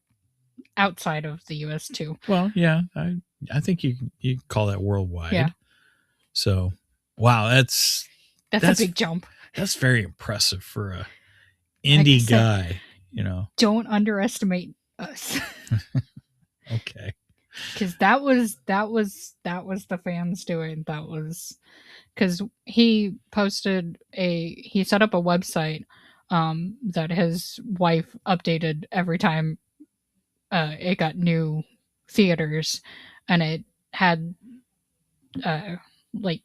outside of the US too. Well, yeah, I think you call that worldwide. Yeah. So, wow, that's a big jump. That's very impressive for a indie guy, Don't underestimate us. Okay. Because that was the fans doing. That was because he set up a website that his wife updated every time it got new theaters, and it had like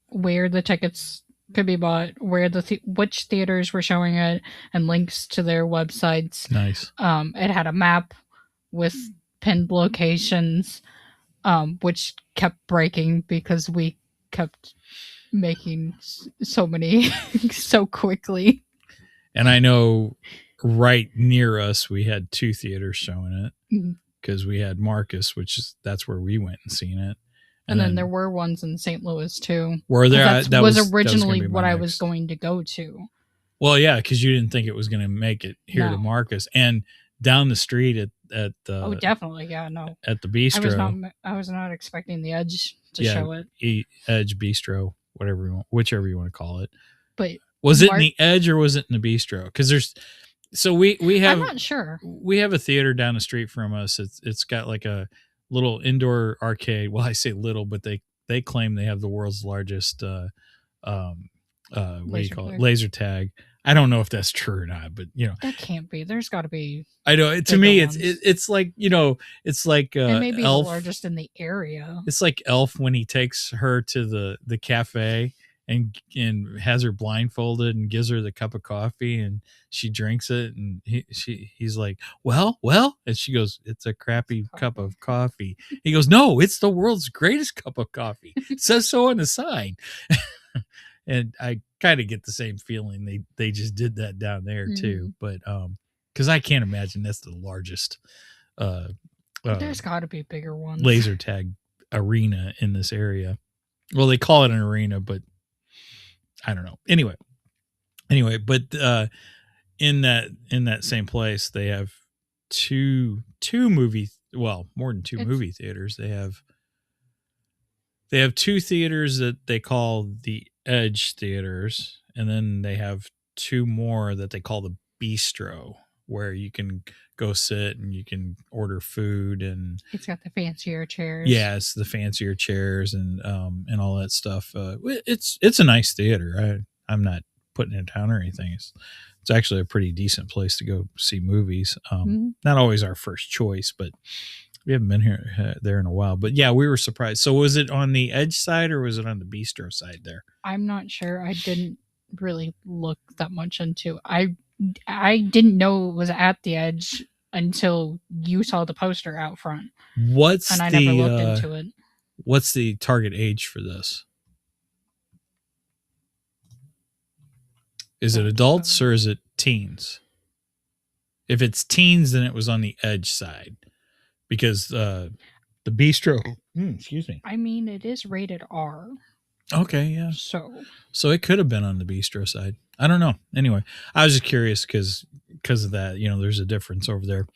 where the tickets could be bought, where which theaters were showing it, and links to their websites. Nice. It had a map with pinned locations, which kept breaking because we kept making so many so quickly. And I know right near us we had 2 theaters showing it because we had Marcus, that's where we went and seen it. And then there were ones in St. Louis too. Were there? That was originally what I was going to go to. Well, yeah, because you didn't think it was going to make it here to Marcus, and down the street at oh, definitely, yeah, no, at the bistro. I was not expecting the Edge to show it. Edge Bistro, whichever you want to call it. But was it in the Edge or was it in the Bistro? Because we have. I'm not sure. We have a theater down the street from us. It's got like a little indoor arcade. Well, I say little, but they claim they have the world's largest what do you call it? Laser tag. I don't know if that's true or not, but that can't be. There's got to be. I know. To me, it's like it's like it may be Elf. The largest in the area. It's like Elf when he takes her to the cafe and has her blindfolded and gives her the cup of coffee and she drinks it and he's like, well, and she goes, it's a crappy cup of coffee. He goes, no, it's the world's greatest cup of coffee. It says so on the sign. And I kind of get the same feeling. They just did that down there too, but because I can't imagine that's the largest. There's got to be bigger ones. Laser tag arena in this area. Well, they call it an arena, but I don't know. Anyway, but in that same place, they have two movie. Well, more than two movie theaters. They have 2 theaters that they call the Edge theaters, and then they have 2 more that they call the Bistro, where you can go sit and you can order food, and it's got the fancier chairs. Yeah, it's the fancier chairs and all that stuff. It's a nice theater. I'm not putting it down or anything. It's actually a pretty decent place to go see movies. Not always our first choice, but we haven't been there in a while. But yeah, we were surprised. So was it on the Edge side or was it on the Bistro side there? I'm not sure. I didn't really look that much into. I didn't know it was at the Edge until you saw the poster out front. And I never looked into it. What's the target age for this? Is it adults or is it teens? If it's teens, then it was on the Edge side, because The bistro. Excuse me. I mean, it is rated R, Okay, yeah. so it could have been on the bistro side. I don't know. Anyway, I was just curious because of that. There's a difference over there.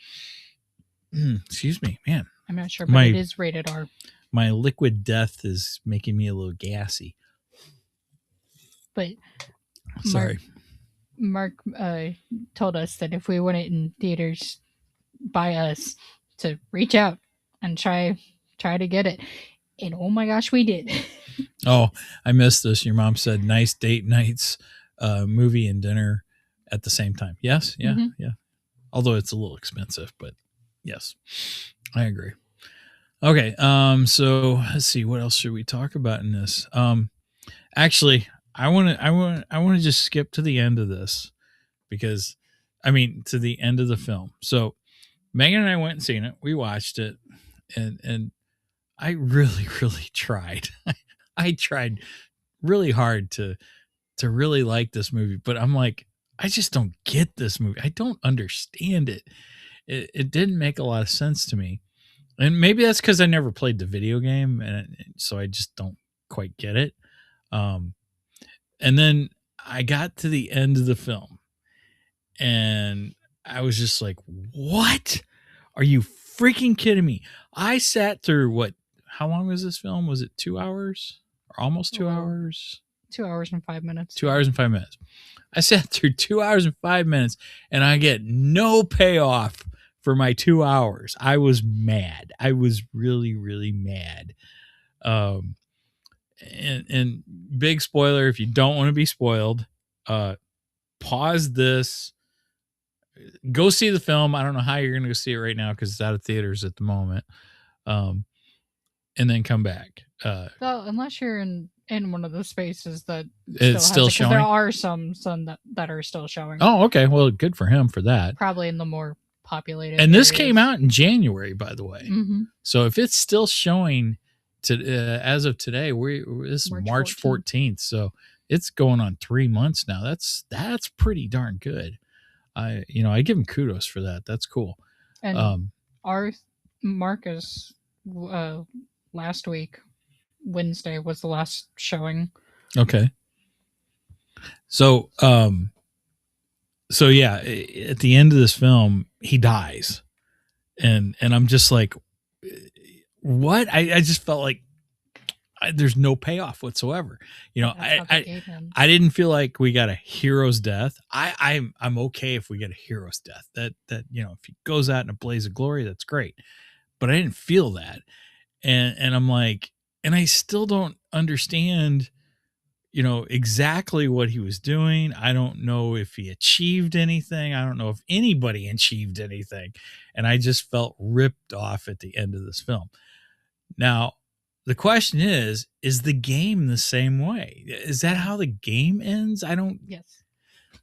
Excuse me, man. I'm not sure, but it is rated R. My liquid death is making me a little gassy. But sorry, Mark told us that if we want it in theaters by us, to reach out and try to get it. And oh my gosh, we did. Oh, I missed this. Your mom said nice date nights, movie and dinner at the same time. Yes, yeah, yeah. Although it's a little expensive, but yes, I agree. Okay, so let's see, what else should we talk about in this? Actually, I want to just skip to the end of this because, to the end of the film. So Megan and I went and seen it. We watched it, and I really, really tried. I tried really hard to really like this movie, but I'm like, I just don't get this movie. I don't understand it. It didn't make a lot of sense to me. And maybe that's because I never played the video game, and so I just don't quite get it. And then I got to the end of the film, and I was just like, what? Are you freaking kidding me? I sat through what? How long was this film? Was it 2 hours? Or almost 2 hours? 2 hours and 5 minutes. 2 hours and 5 minutes. I sat through 2 hours and 5 minutes, and I get no payoff for my 2 hours. I was mad. I was really, really mad. And big spoiler, if you don't want to be spoiled, pause this, go see the film. I don't know how you're going to go see it right now because it's out of theaters at the moment. And then come back. Well, unless you're in one of the spaces that it's still showing. There are some that are still showing. Oh, okay. Well, good for him for that. Probably in the more populated. And this areas. came out in January, by the way. Mm-hmm. So if it's still showing as of today, this is March 14th. So it's going on 3 months now. That's pretty darn good. I give him kudos for that. That's cool. And our Marcus last week, Wednesday was the last showing. Okay. So yeah, at the end of this film, he dies. And I'm just like, what? I just felt like there's no payoff whatsoever. I didn't feel like we got a hero's death. I'm okay if we get a hero's death. That if he goes out in a blaze of glory, that's great. But I didn't feel that. And I'm like, and I still don't understand, exactly what he was doing. I don't know if he achieved anything. I don't know if anybody achieved anything. And I just felt ripped off at the end of this film. Now, the question is the game the same way? Is that how the game ends? Yes.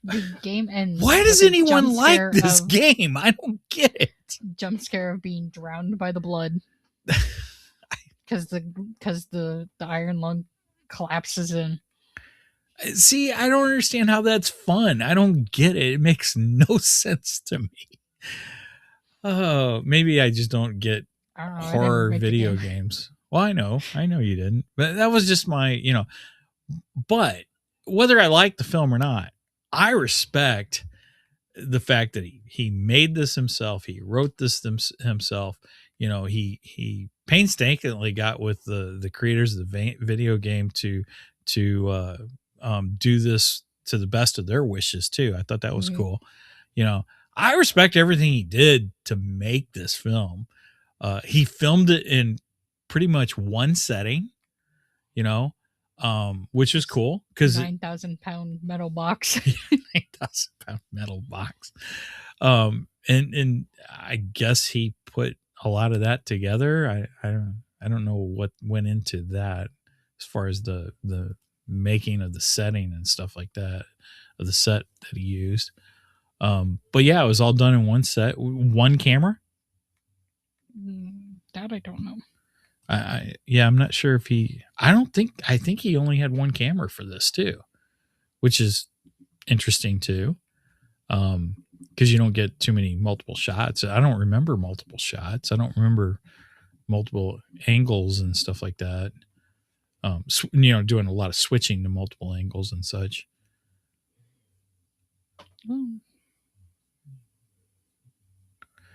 The game ends. Why does anyone like this game? I don't get it. Jump scare of being drowned by the blood. Because the iron lung collapses in. See, I don't understand how that's fun. I don't get it. It makes no sense to me. Oh, maybe I just don't get horror video games. Well, I know you didn't, but that was just my, but whether I like the film or not, I respect the fact that he made this himself. He wrote this himself. He painstakingly got with the creators of the video game to do this to the best of their wishes too. I thought that was cool. I respect everything he did to make this film. He filmed it in pretty much one setting, which was cool because 9,000-pound metal box. 9,000-pound metal box. And I guess he put a lot of that together. I don't know what went into that as far as the making of the setting and stuff like that, of the set that he used. But yeah, it was all done in one set, one camera. That I don't know. I'm not sure if I think he only had one camera for this too, which is interesting too. Because you don't get too many multiple shots. I don't remember multiple shots. I don't remember multiple angles and stuff like that. You know, doing a lot of switching to multiple angles and such.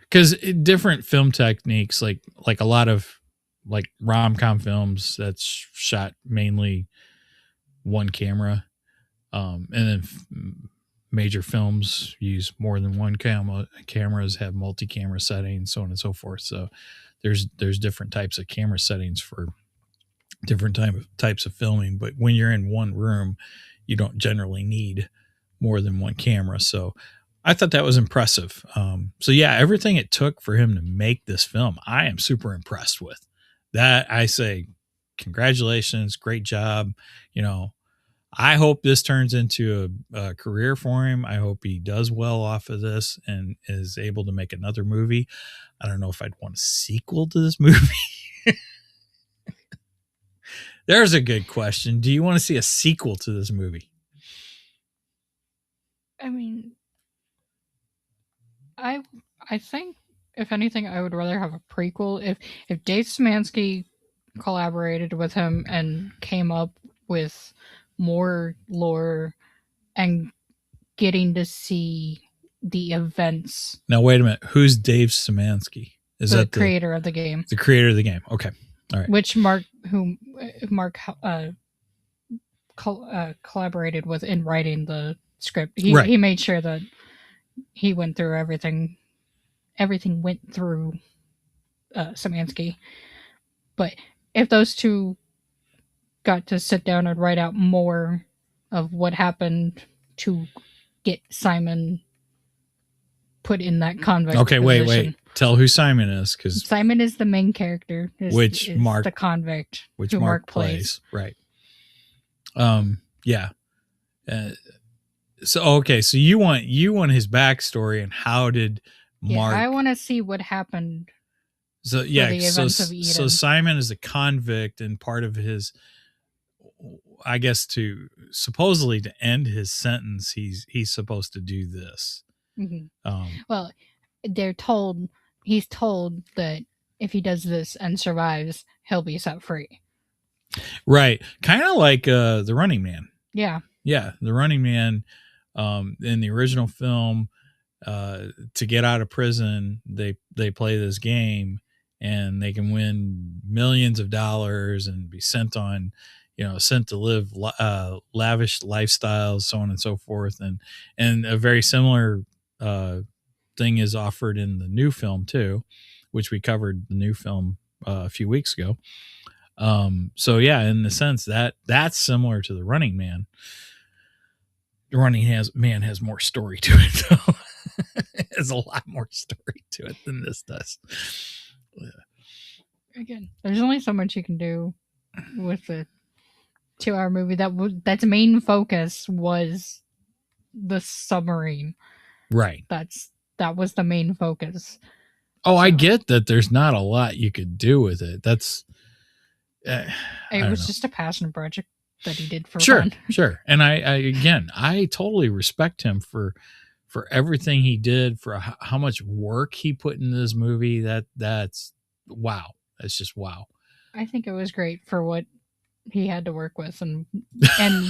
Because different film techniques, like a lot of like rom-com films, that's shot mainly one camera, and then major films use more than one camera. Cameras have multi-camera settings, so on and so forth. So there's different types of camera settings for different types of filming. But when you're in one room, you don't generally need more than one camera. So I thought that was impressive. So yeah, everything it took for him to make this film, I am super impressed with. That I say, congratulations, great job. You know, I hope this turns into a career for him. I hope he does well off of this and is able to make another movie. I don't know if I'd want a sequel to this movie. There's a good question. Do you want to see a sequel to this movie? I mean, I think if anything, I would rather have a prequel. If Dave Szymanski collaborated with him and came up with more lore and getting to see the events. Now wait a minute. Who's Dave Szymanski? Is that creator of the game? The creator of the game. Okay. All right. Which Mark collaborated with in writing the script. He made sure that he went through everything. Everything went through Szymanski. But if those two got to sit down and write out more of what happened to get Simon put in that convict position. Wait. Tell who Simon is, because Simon is the main character. Mark, the convict, which Mark plays. Right. Yeah. So you want his backstory and how did Mark? I want to see what happened. So yeah, the events of Eden. So Simon is a convict, and part of his, I guess, to supposedly to end his sentence, he's supposed to do this. Mm-hmm. Well, he's told that if he does this and survives, he'll be set free. Right, kind of like the Running Man. Yeah, the Running Man. In the original film, to get out of prison, they play this game, and they can win millions of dollars and be sent to live lavish lifestyles, so on and so forth. And a very similar thing is offered in the new film too, which we covered the new film a few weeks ago. So yeah, in the sense that's similar to the Running Man. The Running Man has more story to it, though. It has a lot more story to it than this does. Again, there's only so much you can do with a 2-hour movie. That's main focus was the submarine. Right. That was the main focus. Oh, so, I get that there's not a lot you could do with it. That's it was just a passion project that he did for fun. Sure. And I totally respect him for everything he did, for how much work he put into this movie. That's wow. That's just wow. I think it was great for what he had to work with and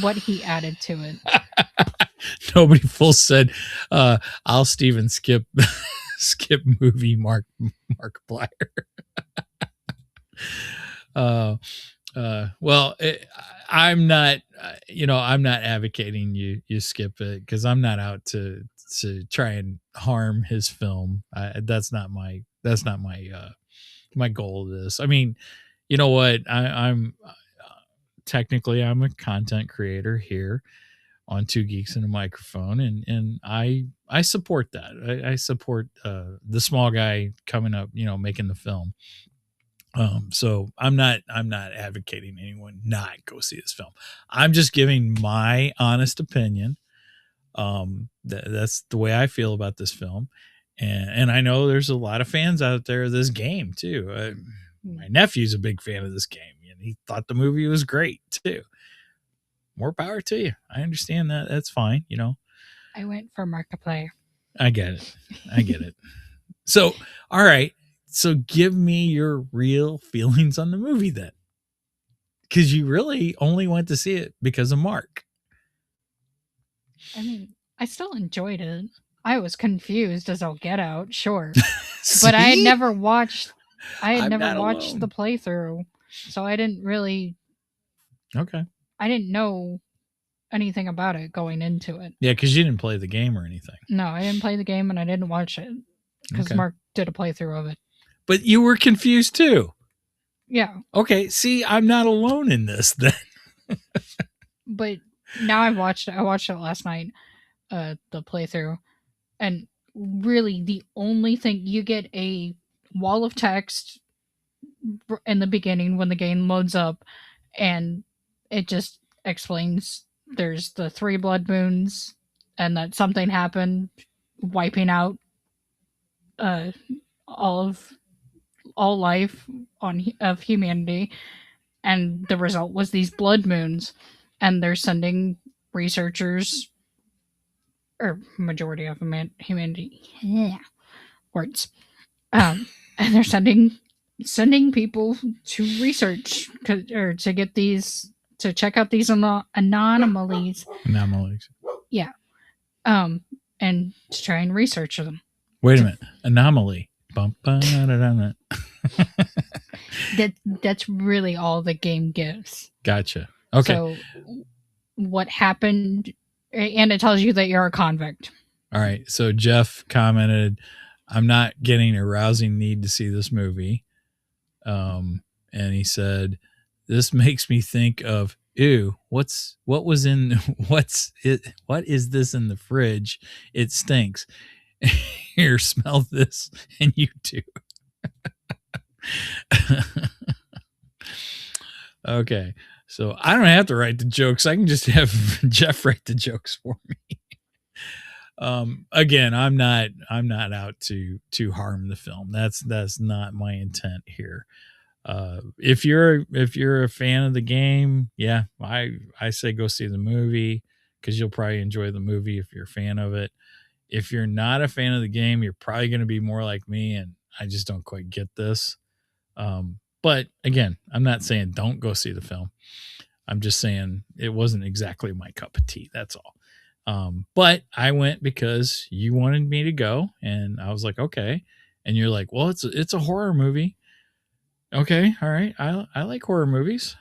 what he added to it. Nobody full said, I'll Steven skip movie Mark Blyer. Well, I'm not advocating you skip it, because I'm not out to try and harm his film. That's not my my goal of this. I mean, you know what? I'm technically I'm a content creator here on Two Geeks and a Microphone, and I support that. I support the small guy coming up, making the film. So I'm not advocating anyone not go see this film. I'm just giving my honest opinion. That's the way I feel about this film. And I know there's a lot of fans out there of this game too. My nephew's a big fan of this game, and he thought the movie was great too. More power to you. I understand that. That's fine. I went for Markiplier. I get it. So, all right. So give me your real feelings on the movie then. Because you really only went to see it because of Mark. I mean, I still enjoyed it. I was confused as all get out, sure. See? But I had never watched I'm the not alone. playthrough. So I didn't really Okay. I didn't know anything about it going into it. Yeah, because you didn't play the game or anything. No, I didn't play the game and I didn't watch it. Because Okay. Mark did a playthrough of it. But you were confused too. Yeah. Okay, see, I'm not alone in this then. But now I watched it last night, the playthrough. And really the only thing, you get a wall of text in the beginning when the game loads up, and it just explains there's the 3 blood moons and that something happened wiping out all life of humanity, and the result was these blood moons, and they're sending researchers, or majority of humanity, words, and they're sending people to research or to get these, to check out these anomalies, yeah, and to try and research them. Wait a minute. Anomaly. That's really all the game gives. Gotcha. Okay. So what happened, and it tells you that you're a convict. All right. So Jeff commented, I'm not getting a rousing need to see this movie. And he said, this makes me think of, ew, what is this in the fridge? It stinks. Here, smell this, and you too. Okay. So I don't have to write the jokes. I can just have Jeff write the jokes for me. Again, I'm not out to harm the film. That's not my intent here. If you're a fan of the game, yeah, I say go see the movie, because you'll probably enjoy the movie if you're a fan of it. If you're not a fan of the game, you're probably going to be more like me, and I just don't quite get this. But again, I'm not saying don't go see the film. I'm just saying it wasn't exactly my cup of tea. That's all. But I went because you wanted me to go, and I was like, okay. And you're like, well, it's a horror movie. Okay, all right. I like horror movies.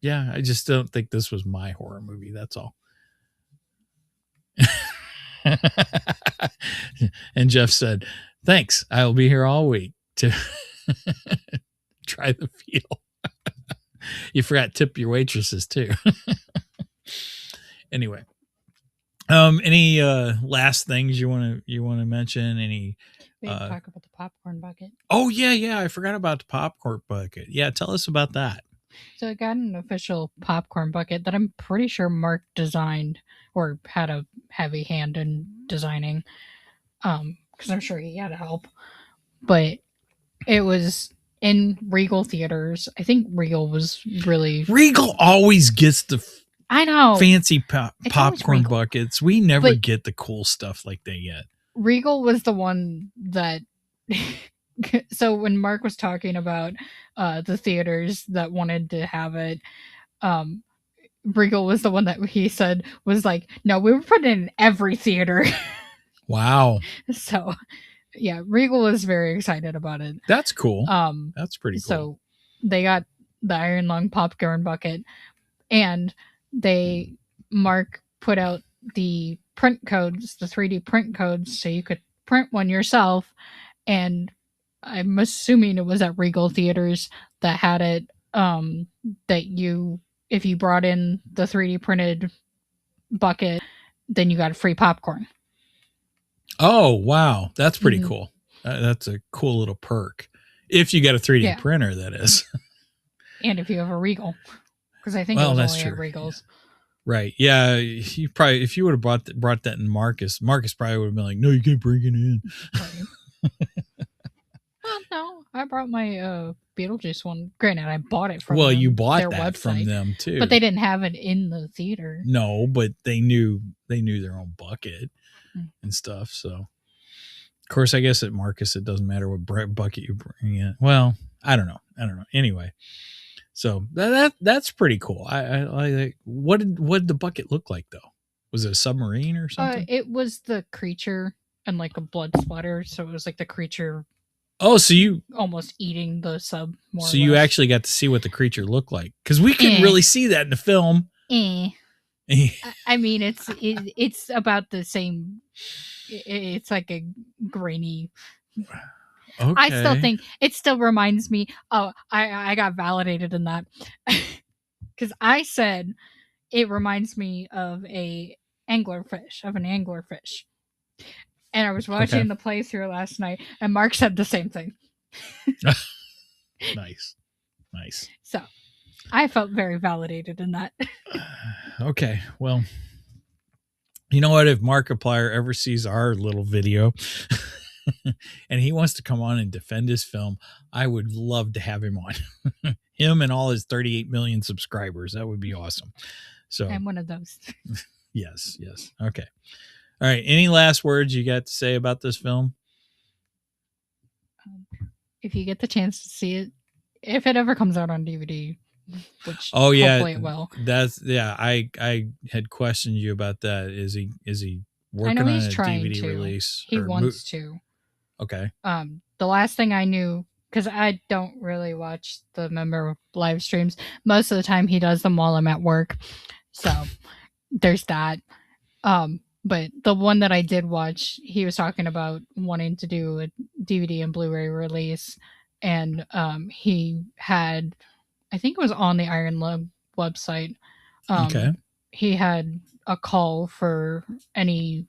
Yeah, I just don't think this was my horror movie. That's all. And Jeff said, thanks. I'll be here all week to try the feel. You forgot tip your waitresses too. Anyway, any last things you want to mention? Any? We didn't talk about the popcorn bucket. Oh yeah, I forgot about the popcorn bucket. Yeah, tell us about that. So I got an official popcorn bucket that I'm pretty sure Mark designed, or had a heavy hand in designing, because I'm sure he had help. But it was in Regal theaters. I think Regal always gets the I know fancy popcorn buckets. We never get the cool stuff like they get. Regal was the one that so when Mark was talking about the theaters that wanted to have it, Regal was the one that he said was like, no, we were putting it in every theater. Wow. So yeah, Regal was very excited about it. That's cool. That's pretty cool. So they got the Iron Lung popcorn bucket, and Mark put out the print codes, the 3D print codes, so you could print one yourself. And I'm assuming it was at Regal theaters that had it, that if you brought in the 3D printed bucket, then you got free popcorn. Oh, wow. That's pretty cool. That's a cool little perk. If you got a 3D printer, that is. And if you have a Regal. Because I think it was only at Regals. Yeah. Right. Yeah. You probably, if you would have brought that in Marcus probably would have been like, no, you can't bring it in. Right. Well, no, I brought my Beetlejuice one. Granted, I bought it from them, you bought their that website, from them too. But they didn't have it in the theater. No, but they knew their own bucket and stuff. So course, I guess at Marcus, it doesn't matter what bucket you bring in. Well, I don't know. Anyway, so that's pretty cool. I like. What did the bucket look like though? Was it a submarine or something? It was the creature and like a blood splatter, so it was like the creature. Oh, so you almost eating the sub. More so or you less. actually got to see what the creature looked like, because we couldn't really see that in the film. I mean, it's about the same. It's like a grainy. Okay. I still think it still reminds me. Oh, I got validated in that because I said it reminds me of an anglerfish, and I was watching the playthrough last night, and Mark said the same thing. Nice. So I felt very validated in that. Okay, well, you know what? If Markiplier ever sees our little video and he wants to come on and defend his film, I would love to have him on. Him and all his 38 million subscribers. That would be awesome. So I'm one of those. Yes. Okay. All right. Any last words you got to say about this film? If you get the chance to see it, if it ever comes out on DVD, which hopefully it will. I had questioned you about that. Is he working on a DVD release? He wants to. Okay. The last thing I knew, because I don't really watch the member live streams. Most of the time he does them while I'm at work. So there's that. But the one that I did watch, he was talking about wanting to do a DVD and Blu-ray release. And he had, I think it was on the Iron Lab website. Okay. He had a call for any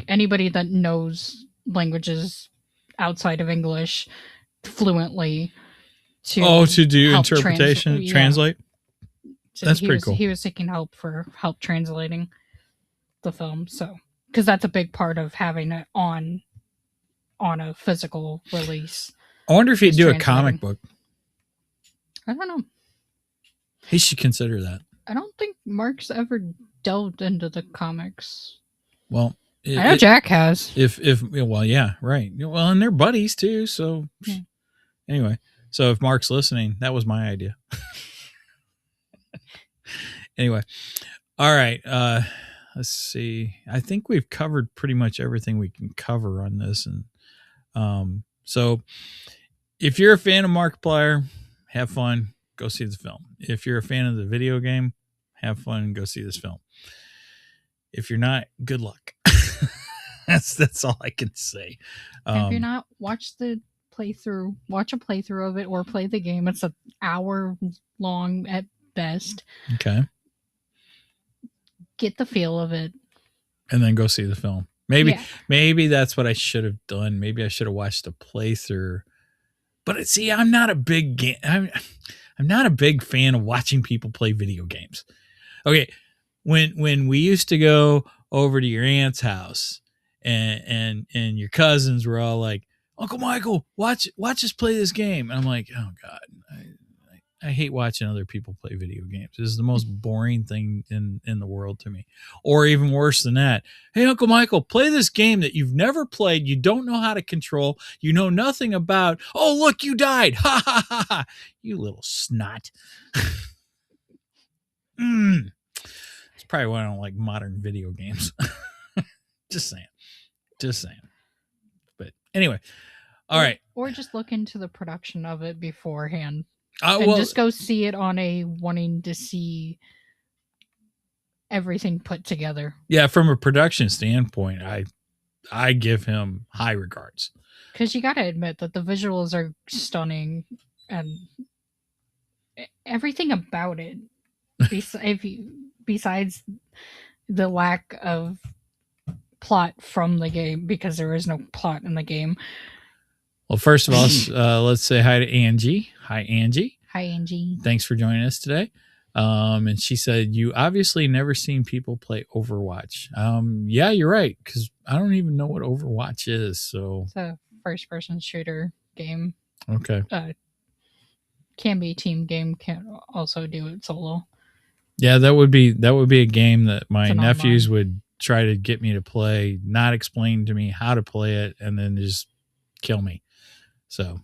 anybody that knows languages outside of English fluently to do interpretation, translate. So that's pretty cool. He was seeking help translating the film, so because that's a big part of having it on a physical release. I wonder if he'd do a comic book. I don't know. He should consider that. I don't think Mark's ever delved into the comics. Well, I know Jack has. Well, yeah, right. Well, and they're buddies too. So anyway, so if Mark's listening, that was my idea. Anyway, all right. Let's see. I think we've covered pretty much everything we can cover on this, and so if you're a fan of Markiplier, have fun. Go see the film. If you're a fan of the video game, have fun and go see this film. If you're not, good luck. That's all I can say. If you're not, watch a playthrough of it or play the game. It's an hour long at best. Okay. Get the feel of it. And then go see the film. Maybe that's what I should have done. Maybe I should have watched a playthrough. But see, I'm not a big game. I'm not a big fan of watching people play video games. Okay, when we used to go over to your aunt's house and your cousins were all like, Uncle Michael, watch us play this game. And I'm like, oh God, I hate watching other people play video games. This is the most boring thing in the world to me. Or even worse than that. Hey, Uncle Michael, play this game that you've never played. You don't know how to control. You know nothing about. Oh, look, you died. Ha, ha, ha, ha. You little snot. That's probably why I don't like modern video games. Just saying. But anyway, all right. Or just look into the production of it beforehand. Just go see it on a wanting to see everything put together. Yeah, from a production standpoint, I give him high regards. Because you got to admit that the visuals are stunning and everything about it, besides the lack of plot from the game, because there is no plot in the game. Well, first of all, let's say hi to Angie. Hi, Angie. Hi, Angie. Thanks for joining us today. And she said, you obviously never seen people play Overwatch. Yeah, you're right, because I don't even know what Overwatch is. So it's a first-person shooter game. Okay. Can be a team game. Can also do it solo. Yeah, that would be a game that my nephews would try to get me to play, not explain to me how to play it, and then just kill me. So,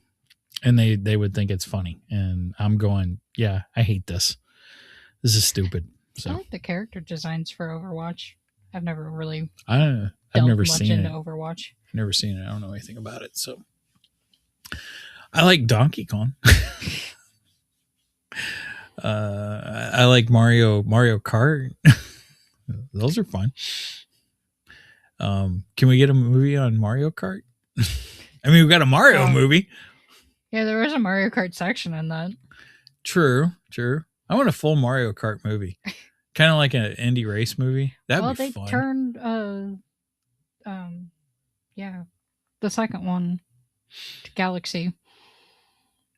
and they would think it's funny, and I'm going, yeah, I hate this. This is stupid. I So like the character designs for Overwatch. I've never really I've delved never much seen into it. Overwatch. Never seen it. I don't know anything about it. So I like Donkey Kong. I like Mario Kart. Those are fun. Can we get a movie on Mario Kart? I mean, we got a Mario movie. Yeah, there was a Mario Kart section in that. True. I want a full Mario Kart movie, kind of like an indie race movie. That'd be fun. They turned, the second one to Galaxy.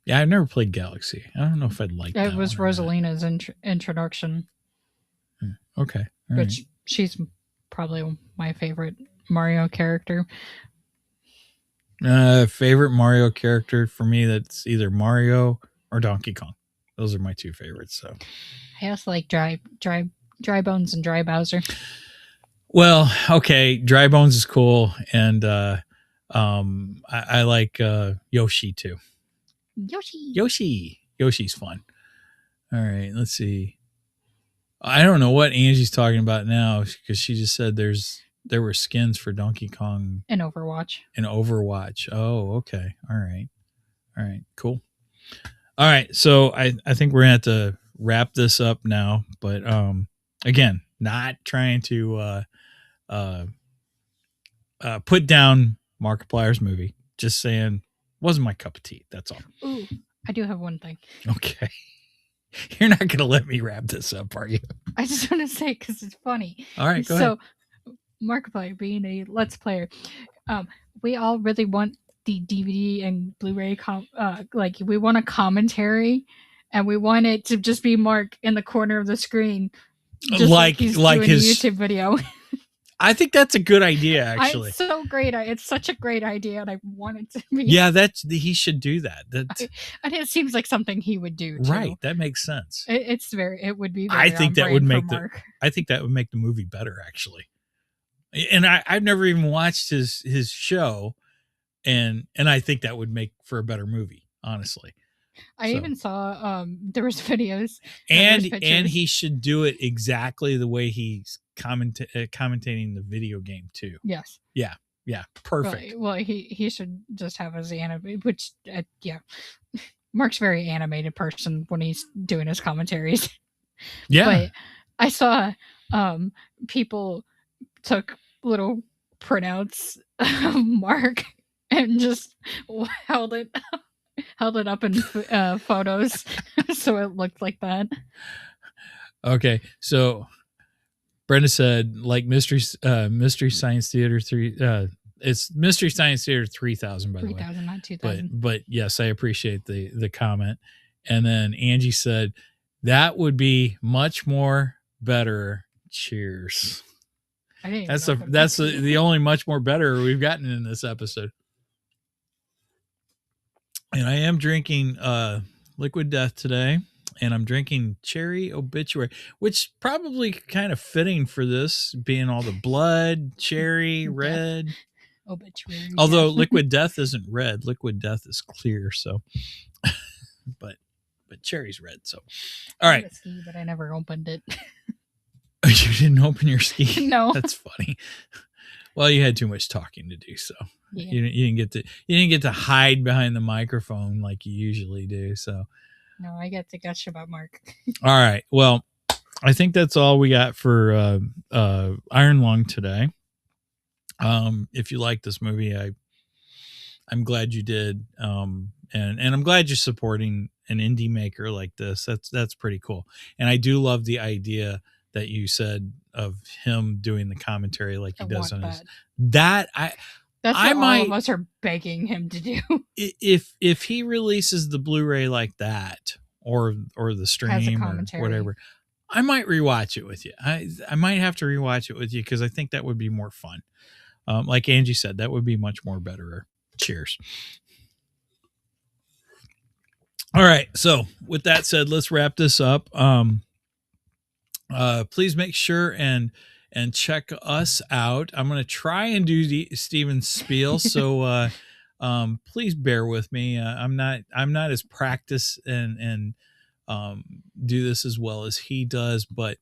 Yeah, I've never played Galaxy. I don't know if I'd like that. It was Rosalina's introduction. Okay. All But she's probably my favorite Mario character. Favorite Mario character for me, that's either Mario or Donkey Kong. Those are my two favorites. So I also like Dry Bones and Dry Bowser. Well, okay, Dry Bones is cool, and I like Yoshi too. Yoshi's fun. All right, let's see. I don't know what Angie's talking about now, because she just said there were skins for Donkey Kong in Overwatch. Oh, okay. All right, cool. All right, so I think we're gonna have to wrap this up now, but again, not trying to put down Markiplier's movie. Just saying, wasn't my cup of tea. That's all. Ooh, I do have one thing. Okay. You're not going to let me wrap this up, are you? I just want to say, because it's funny. All right, go ahead. So, Markiplier being a Let's Player, we all really want the DVD and Blu-ray, we want a commentary, and we want it to just be Mark in the corner of the screen, just like he's doing his YouTube video. I think that's a good idea, actually. It's so great. It's such a great idea, and I want it to be. Yeah, he should do that. And it seems like something he would do, too. Right, that makes sense. It would be very I think that would make Mark. I think that would make the movie better, actually. And I've never even watched his show, and I think that would make for a better movie, honestly. I even saw there was videos and he should do it exactly the way he's commentating the video game too. Yes. Yeah, perfect. Well, he should just have his animated, which Mark's very animated person when he's doing his commentaries. Yeah. But I saw people took little printouts of Mark and just held it up in photos so it looked like that. Okay, so Brenda said, like Mystery Science Theater 3, it's Mystery Science Theater 3000, by the way. 3000, not 2000. But yes, I appreciate the comment. And then Angie said, that would be much more better. Cheers. That's the only much more better we've gotten in this episode. And I am drinking Liquid Death today, and I'm drinking Cherry Obituary, which probably kind of fitting for this, being all the blood, cherry, red. Obituary. Although Liquid Death isn't red, Liquid Death is clear. So, but cherry's red. So, all right. I had a ski, but I never opened it. You didn't open your ski? No. That's funny. Well, you had too much talking to do, so yeah. you didn't get to hide behind the microphone like you usually do. So no, I get to gush about Mark. All right. Well, I think that's all we got for Iron Lung today. If you like this movie, I'm glad you did, and I'm glad you're supporting an indie maker like this. That's pretty cool, and I do love the idea that you said of him doing the commentary like he does on his. That's what all of us are begging him to do. If he releases the Blu-ray like that, or the stream or whatever, I might rewatch it with you. I might have to rewatch it with you because I think that would be more fun. Like Angie said, that would be much more better. Cheers. All right. So with that said, let's wrap this up. Please make sure and and check us out. I'm going to try and do Steven's spiel, so please bear with me. I'm not as practiced and do this as well as he does. But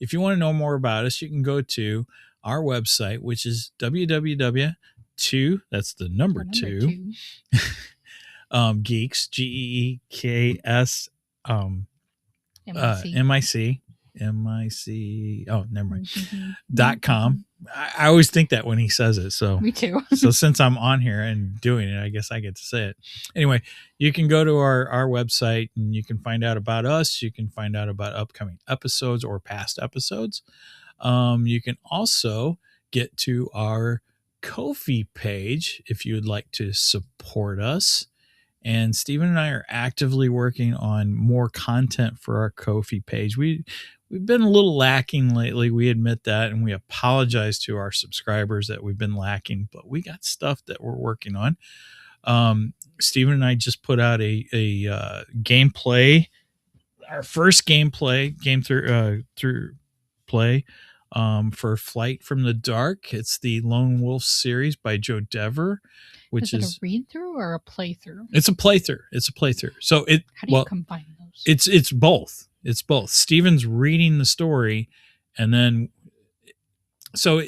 if you want to know more about us, you can go to our website, which is www.2, that's the number two, geeks, GEEKS, MIC. Oh, never mind. .com. I always think that when he says it. So me too. So since I'm on here and doing it, I guess I get to say it. Anyway, you can go to our website and you can find out about us. You can find out about upcoming episodes or past episodes. You can also get to our Ko-fi page if you would like to support us. And Stephen and I are actively working on more content for our Ko-fi page. We've been a little lacking lately. We admit that, and we apologize to our subscribers that we've been lacking, but we got stuff that we're working on. Stephen and I just put out a gameplay, our first game through play for Flight from the Dark. It's the Lone Wolf series by Joe Dever, which is a read through or a playthrough? It's a playthrough. So how do you combine those? It's both. It's both. Steven's reading the story, and then so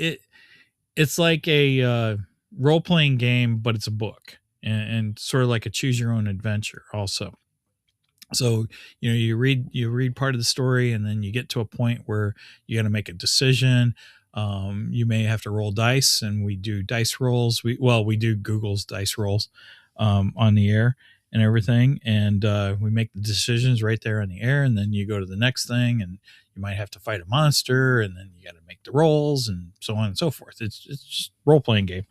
it's like a role playing game, but it's a book and sort of like a choose your own adventure also. So, you read part of the story, and then you get to a point where you got to make a decision. You may have to roll dice, and we do dice rolls. We do Google's dice rolls on the air and everything. And we make the decisions right there on the air. And then you go to the next thing, and you might have to fight a monster, and then you got to make the rolls and so on and so forth. It's just a role-playing game.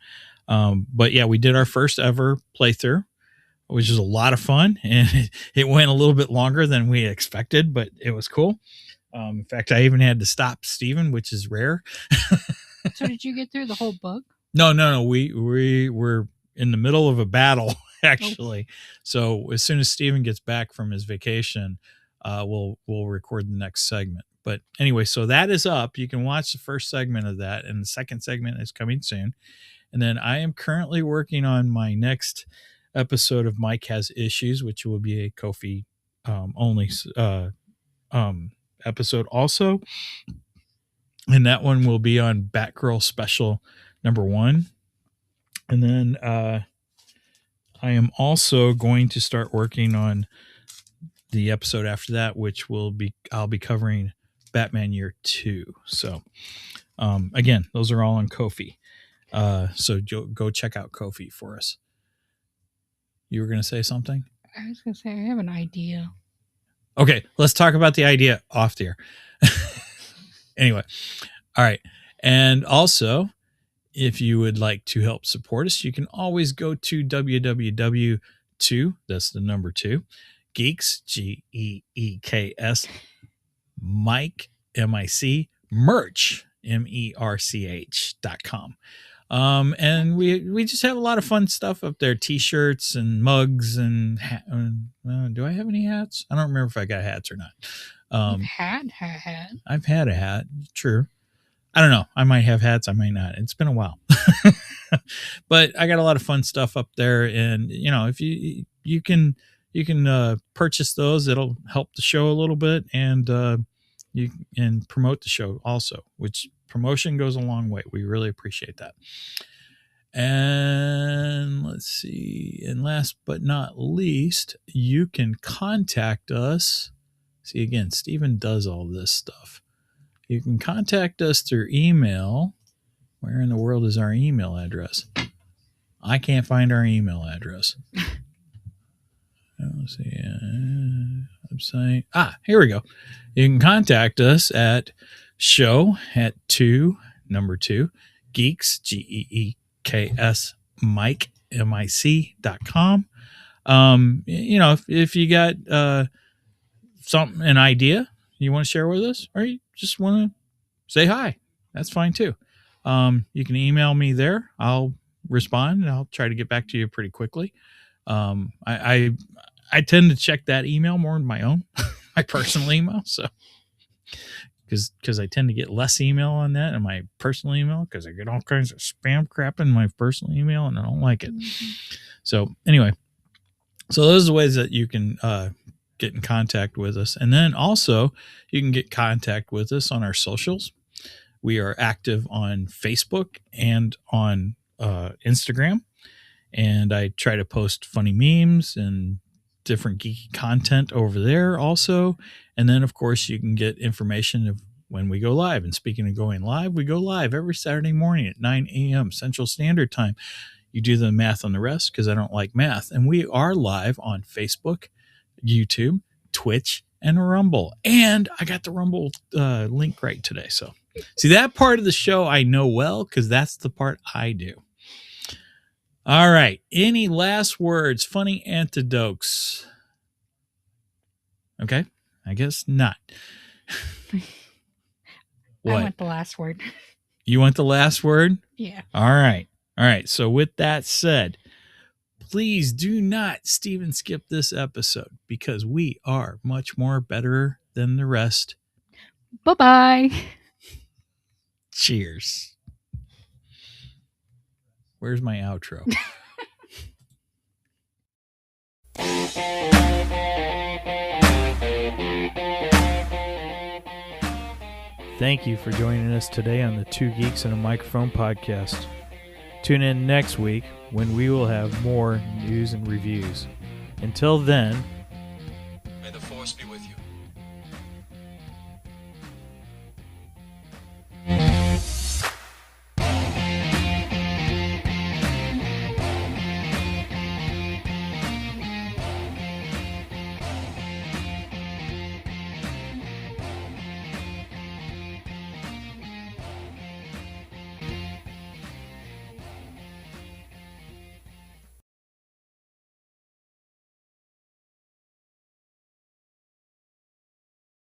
But yeah, we did our first ever playthrough, which is a lot of fun, and it went a little bit longer than we expected, but it was cool. In fact, I even had to stop Steven, which is rare. So did you get through the whole book? No. We were in the middle of a battle, actually. Oh. So as soon as Steven gets back from his vacation, we'll record the next segment. But anyway, so that is up. You can watch the first segment of that, and the second segment is coming soon. And then I am currently working on my next episode of Mike Has Issues, which will be a Ko-fi only episode also. And that one will be on Batgirl Special #1. And then I am also going to start working on the episode after that, which I'll be covering Batman Year 2. So again, those are all on Ko-fi. So go check out Ko-fi for us. You were going to say something? I was going to say, I have an idea. Okay, let's talk about the idea off the air. Anyway, all right. And also, if you would like to help support us, you can always go to www.2, that's the number 2, Geeks, GEEKS, Mike, MIC, merch, MERCH.com. And we just have a lot of fun stuff up there, t-shirts and mugs and do I have any hats? I don't remember if I got hats or not. You've had a hat. I've had a hat. True. I don't know. I might have hats. I might not. It's been a while, but I got a lot of fun stuff up there. And if you can purchase those, it'll help the show a little bit. And, you can promote the show also, which promotion goes a long way. We really appreciate that. And let's see. And last but not least, you can contact us. See, again, Stephen does all this stuff. You can contact us through email. Where in the world is our email address? I can't find our email address. Let's see. Website. Here we go. You can contact us at show@2 geeks, GEEKS, Mike, MIC.com. If you got an idea you want to share with us, or you just want to say hi, that's fine too. You can email me there. I'll respond, and I'll try to get back to you pretty quickly. I tend to check that email more than my own, my personal email. So because I tend to get less email on that in my personal email because I get all kinds of spam crap in my personal email and I don't like it. So anyway, so those are the ways that you can get in contact with us. And then also you can get contact with us on our socials. We are active on Facebook and on Instagram. And I try to post funny memes and different geeky content over there also. And then, of course, you can get information of when we go live. And speaking of going live, we go live every Saturday morning at 9 a.m. Central Standard Time. You do the math on the rest because I don't like math. And we are live on Facebook, YouTube, Twitch, and Rumble. And I got the Rumble link right today. So see, that part of the show I know well because that's the part I do. All right. Any last words? Funny antidotes? Okay. I guess not. What? I want the last word. You want the last word? Yeah. All right. All right. So with that said, please do not Steven skip this episode because we are much more better than the rest. Bye-bye. Cheers. Where's my outro? Thank you for joining us today on the Two Geeks and a Microphone podcast. Tune in next week when we will have more news and reviews. Until then,